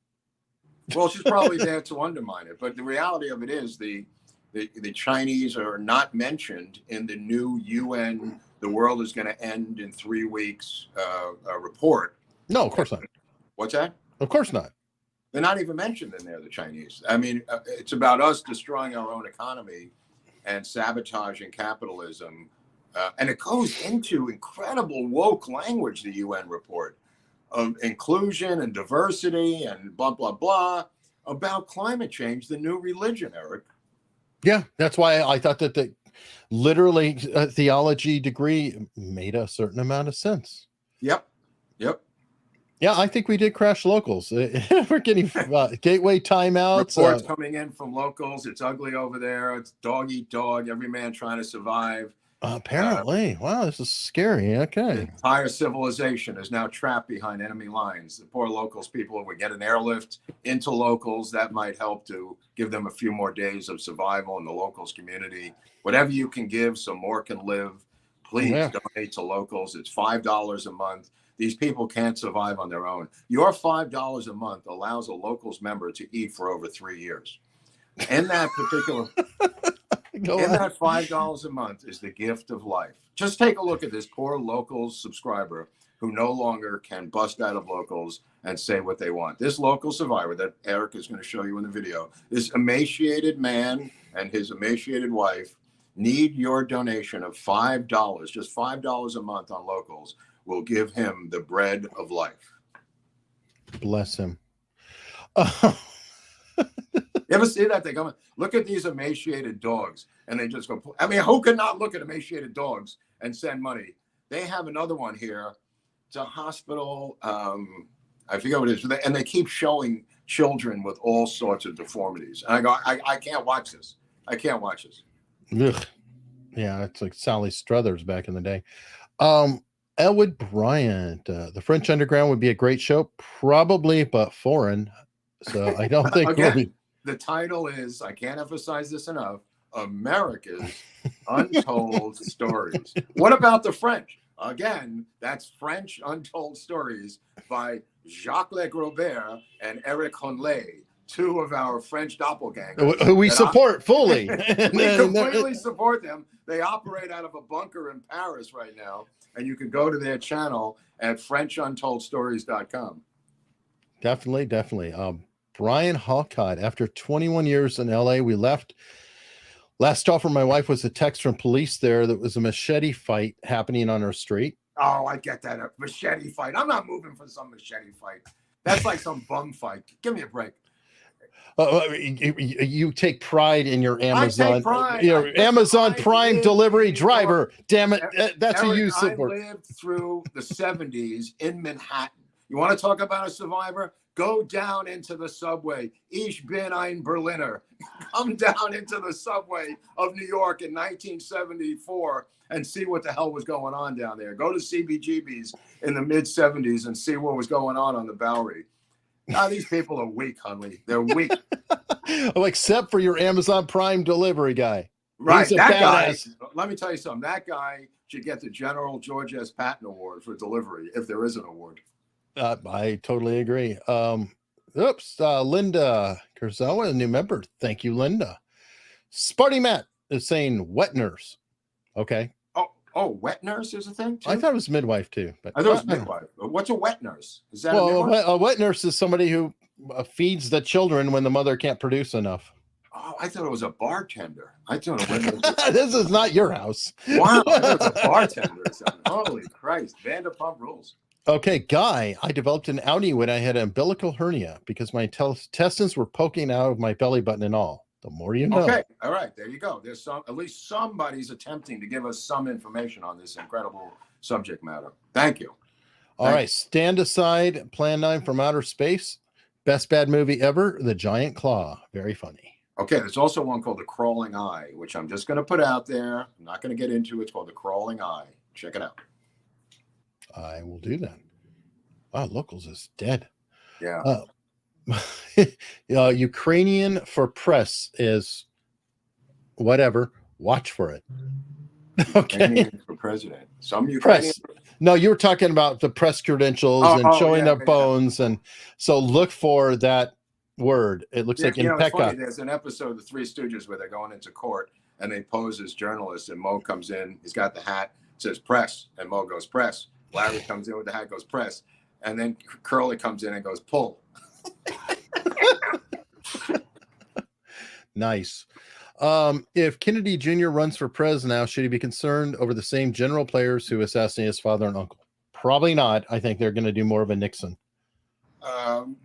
Well, she's probably there to undermine it. But the reality of it is the Chinese are not mentioned in the new UN, the world is going to end in 3 weeks report. No, of course not. What's that? Of course not. They're not even mentioned in there, the Chinese. I mean, it's about us destroying our own economy and sabotaging capitalism. And it goes into incredible woke language, the UN report, of inclusion and diversity and blah, blah, blah, about climate change, the new religion, Eric. Yeah, that's why I thought that literally a theology degree made a certain amount of sense. Yep. Yeah, I think we did crash Locals. We're getting gateway timeouts. Reports coming in from Locals. It's ugly over there. It's dog eat dog. Every man trying to survive. Apparently. Wow, this is scary. Okay. The entire civilization is now trapped behind enemy lines. The poor Locals people would get an airlift into Locals. That might help to give them a few more days of survival in the Locals community. Whatever you can give so more can live, please donate to Locals. It's $5 a month. These people can't survive on their own. Your $5 a month allows a Locals member to eat for over 3 years. In that particular... that $5 a month is the gift of life. Just take a look at this poor Locals subscriber who no longer can bust out of Locals and say what they want. This local survivor that Eric is going to show you in the video, this emaciated man and his emaciated wife need your donation of $5, just $5 a month on Locals will give him the bread of life. Bless him. You ever see that? They come, look at these emaciated dogs, and they just go, I mean, who could not look at emaciated dogs and send money? They have another one here. It's a hospital. I forget what it is. And they keep showing children with all sorts of deformities. And I go, I can't watch this. I can't watch this. Ugh. Yeah, it's like Sally Struthers back in the day. Elwood Bryant, the French Underground would be a great show, probably, but foreign. So I don't think Again, the title is, I can't emphasize this enough, America's Untold Stories. What about the French? Again, that's French Untold Stories by Jacques Le Groubert and Eric Hunley, two of our French doppelgangers. Who we support fully. We completely support them. They operate out of a bunker in Paris right now, and you can go to their channel at FrenchUntoldStories.com. Definitely. Brian Halcott, after 21 years in LA, we left. Last stop for my wife was a text from police there that was a machete fight happening on our street. Oh, I get that. A machete fight. I'm not moving for some machete fight. That's like some bum fight. Give me a break. You take pride in your Amazon. I take pride. Your Amazon Prime delivery driver. Damn it. That's Eric, a you support. I lived through the 70s in Manhattan. You want to talk about a survivor? Go down into the subway. Ich bin ein Berliner. Come down into the subway of New York in 1974 and see what the hell was going on down there. Go to CBGB's in the mid 70s and see what was going on the Bowery. Now, these people are weak, Hunley. They're weak. Well, except for your Amazon Prime delivery guy. Right. He's a that badass. guy, let me tell you something. That guy should get the General George S. Patton Award for delivery, if there is an award. I totally agree. Linda Kurzawa, a new member. Thank you, Linda. Sparty Matt is saying wet nurse. Okay. Oh, wet nurse is a thing too? I thought it was midwife too. But I thought it was midwife. What's a wet nurse? Is that a wet nurse is somebody who feeds the children when the mother can't produce enough. Oh, I thought it was a bartender. I thought a wet nurse. This is not your house. Wow, I thought it was a bartender or something. Holy Christ, Vanderpump Rules. Okay, Guy, I developed an outie when I had an umbilical hernia because my intestines were poking out of my belly button and all. The more you know. Okay, all right, there you go. There's at least somebody's attempting to give us some information on this incredible subject matter. Thank you. All right, Stand Aside, Plan 9 from Outer Space. Best bad movie ever, The Giant Claw. Very funny. Okay, there's also one called The Crawling Eye, which I'm just going to put out there. I'm not going to get into it. It's called The Crawling Eye. Check it out. I will do that. Wow, Locals is dead. Yeah. Ukrainian for press is whatever. Watch for it. Okay. For president. Some Ukrainian Press. No, you were talking about the press credentials and showing their bones. And so look for that word. It looks like impeccable. There's an episode of The Three Stooges where they're going into court and they pose as journalists, and Mo comes in. He's got the hat, says press, and Mo goes press. Larry comes in with the hat, goes press. And then Curly comes in and goes pull. Nice. If Kennedy Jr. runs for president now, should he be concerned over the same general players who assassinated his father and uncle? Probably not. I think they're going to do more of a Nixon.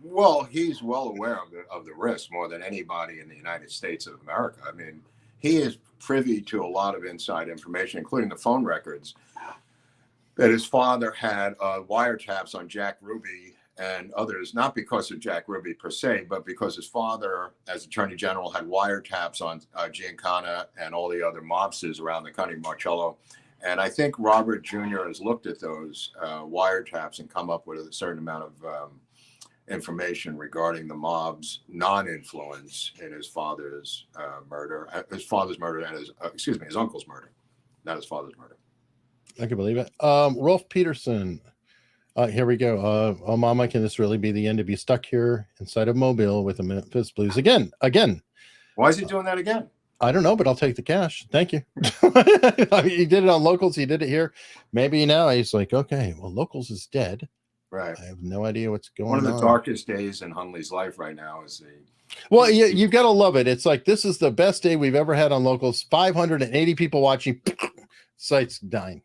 Well, he's well aware of the risk more than anybody in the United States of America. I mean, he is privy to a lot of inside information, including the phone records that his father had wiretaps on Jack Ruby and others, not because of Jack Ruby per se, but because his father, as Attorney General, had wiretaps on Giancana and all the other mobsters around the country, Marcello. And I think Robert Jr. has looked at those wiretaps and come up with a certain amount of information regarding the mob's non-influence in his father's murder and his uncle's murder, not his father's murder. I can believe it. Rolf Peterson. Here we go. Oh, mama, can this really be the end to be stuck here inside of Mobile with the Memphis Blues again? Why is he doing that again? I don't know, but I'll take the cash. Thank you. I mean, he did it on Locals. He did it here. Maybe now he's like, okay, well, Locals is dead. Right. I have no idea what's going on. One of the darkest days in Hunley's life right now is Well, you've got to love it. It's like, this is the best day we've ever had on Locals. 580 people watching. Site's dying.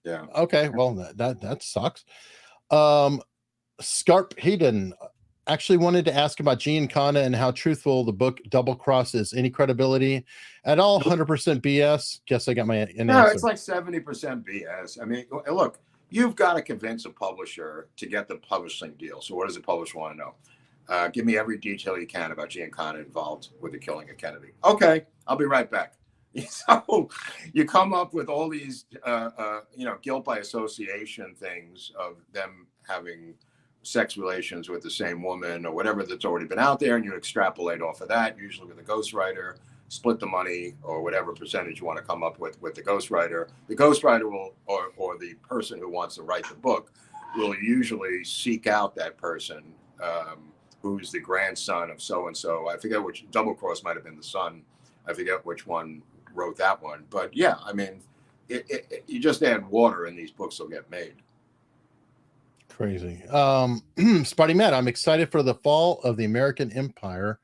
Yeah. Okay. Well, that sucks. Scarp Hayden actually wanted to ask about Giancana and how truthful the book Double Cross is. Any credibility at all? 100% BS. Guess I got my answer. No, it's like 70% BS. I mean, look, you've got to convince a publisher to get the publishing deal. So what does the publisher want to know? Give me every detail you can about Giancana involved with the killing of Kennedy. Okay, I'll be right back. So you come up with all these, guilt by association things of them having sex relations with the same woman or whatever that's already been out there, and you extrapolate off of that, usually with a ghostwriter, split the money or whatever percentage you want to come up with the ghostwriter. The ghostwriter will, or the person who wants to write the book, will usually seek out that person who's the grandson of so-and-so. I forget which, Double Cross might have been the son. I forget which one wrote that one. But yeah, I mean, you just add water and these books will get made. Crazy. Spotty Matt, I'm excited for the fall of the American empire,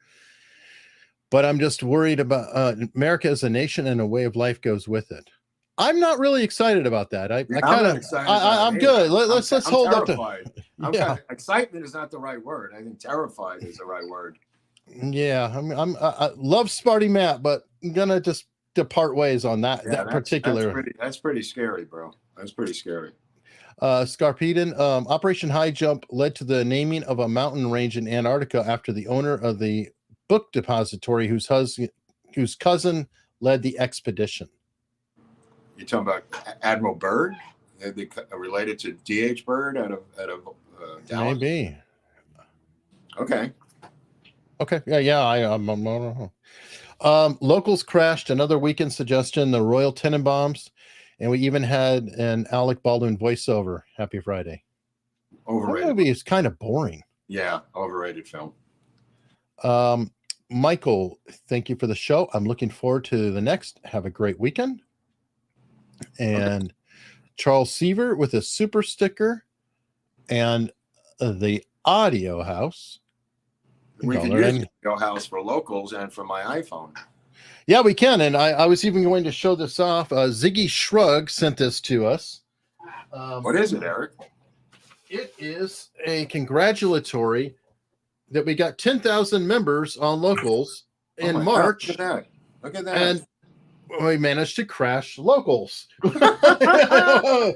but I'm just worried about America as a nation and a way of life goes with it. I'm not really excited about that. I'm good. Let's hold terrified. up to. Excitement is not the right word. I think terrified is the right word. Yeah, I love Sparty Matt, but I'm gonna just depart ways on that particular. That's pretty scary, bro. That's pretty scary. Scarpedon, Operation High Jump led to the naming of a mountain range in Antarctica after the owner of the book depository, whose cousin led the expedition. You're talking about Admiral Byrd, related to D.H. Byrd out of Dallas? Maybe. Okay. Yeah. Locals crashed. Another weekend suggestion: the Royal Tenenbaums, and we even had an Alec Baldwin voiceover. Happy Friday. Overrated. That movie is kind of boring. Yeah, overrated film. Michael, thank you for the show. I'm looking forward to the next. Have a great weekend. And okay. Charles Seaver with a super sticker and the Audio House. We can use Audio House for locals and for my iPhone. Yeah, we can. And I was even going to show this off. Ziggy Shrug sent this to us. What is it, Eric? It is a congratulatory that we got 10,000 members on locals in March. Look at that. Look at that. And we managed to crash locals. Well,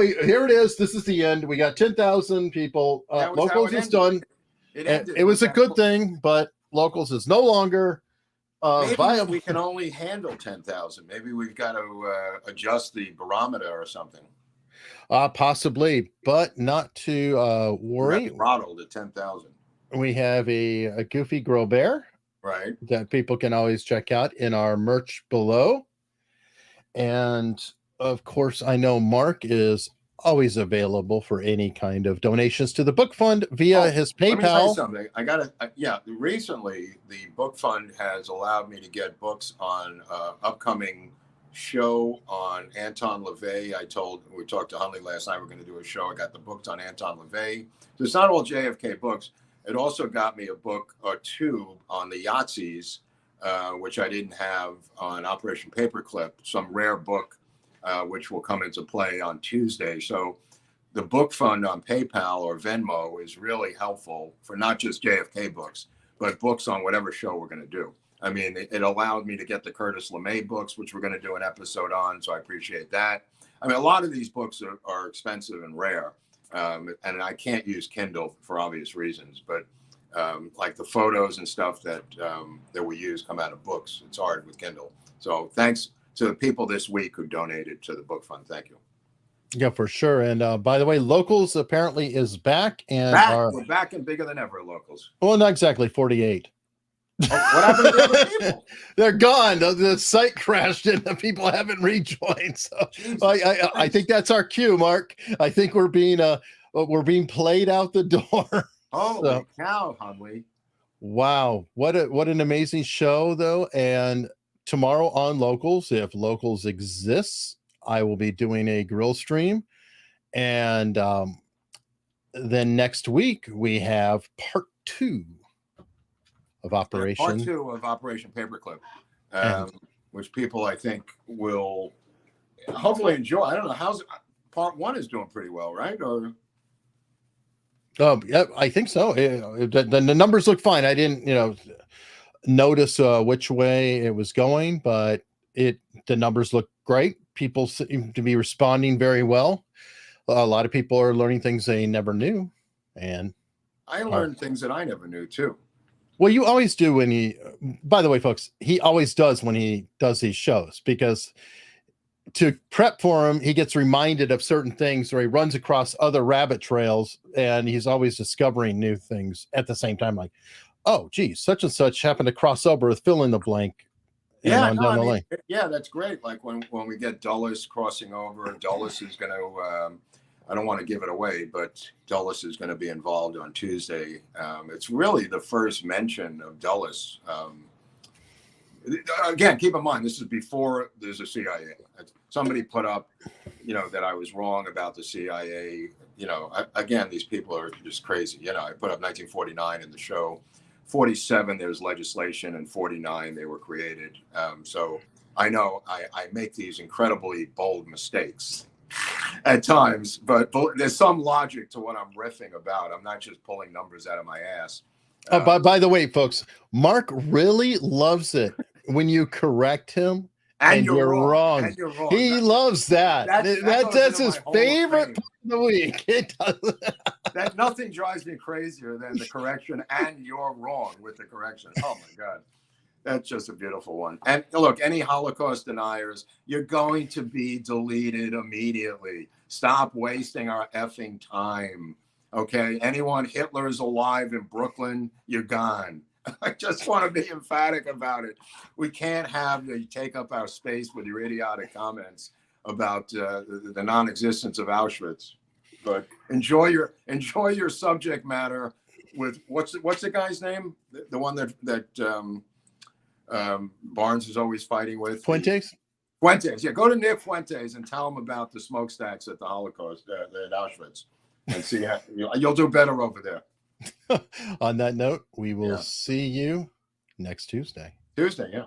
here it is. This is the end. We got 10,000 people. Locals is done. It was a good thing, but locals is no longer viable. We can only handle 10,000. Maybe we've got to adjust the barometer or something. Possibly, but not to worry. Throttled at 10,000. We have a goofy Groubert. Right. That people can always check out in our merch below. And of course, I know Mark is always available for any kind of donations to the book fund via his PayPal. Let me tell you something. Recently the book fund has allowed me to get books on upcoming show on Anton LaVey. We talked to Hunley last night. We're going to do a show. I got the books on Anton LaVey. So it's not all JFK books. It also got me a book or two on the Yahtzees, which I didn't have on Operation Paperclip, some rare book, which will come into play on Tuesday. So the book fund on PayPal or Venmo is really helpful for not just JFK books, but books on whatever show we're going to do. I mean, it allowed me to get the Curtis LeMay books, which we're going to do an episode on. So I appreciate that. I mean, a lot of these books are expensive and rare. And I can't use Kindle for obvious reasons, but like the photos and stuff that we use come out of books. It's hard with Kindle. So thanks to the people this week who donated to the book fund. Thank you. Yeah, for sure. And by the way, Locals apparently is back. And we're back and bigger than ever, Locals. Well, not exactly 48. What happened to the other people? They're gone. The site crashed and the people haven't rejoined. So I think that's our cue, Mark. I think we're being played out the door. Holy cow, Hunley. Wow. What an amazing show, though. And tomorrow on Locals, if Locals exists, I will be doing a grill stream. And then next week we have part 2 of Operation. Part 2 of Operation Paperclip, which people I think will hopefully enjoy. I don't know, part 1 is doing pretty well, right? Or yeah, I think so. The numbers look fine. I didn't, notice which way it was going, but the numbers look great. People seem to be responding very well. A lot of people are learning things they never knew, and I learned things that I never knew too. Well, you always do when he, by the way, folks, he always does when he does these shows, because to prep for him, he gets reminded of certain things, or he runs across other rabbit trails, and he's always discovering new things at the same time. Like, oh, geez, such and such happened to cross over with fill in the blank. Yeah, no, I mean, yeah, that's great. Like when we get Dulles crossing over, Dulles is going to, I don't want to give it away, but Dulles is going to be involved on Tuesday. It's really the first mention of Dulles. Again, keep in mind, this is before there's a CIA. Somebody put up, that I was wrong about the CIA. Again, these people are just crazy. I put up 1949 in the show. 47, there was legislation, and 49, they were created. So I know I make these incredibly bold mistakes at times, but there's some logic to what I'm riffing about. I'm not just pulling numbers out of my ass. By the way, folks, Mark really loves it when you correct him and you're wrong. And you're wrong. He loves that. That's his favorite part of the week. It does. That nothing drives me crazier than the correction and you're wrong with the correction. Oh my God. That's just a beautiful one. And look, any Holocaust deniers, you're going to be deleted immediately. Stop wasting our effing time. Okay. Anyone Hitler is alive in Brooklyn, you're gone. I just want to be emphatic about it. We can't have you take up our space with your idiotic comments about the non-existence of Auschwitz. But enjoy your subject matter with what's the guy's name? The one that Barnes is always fighting with. Fuentes. Yeah, go to Nick Fuentes and tell him about the smokestacks at the Holocaust at Auschwitz, and see how you'll do better over there. On that note, we will see you next Tuesday. Yeah.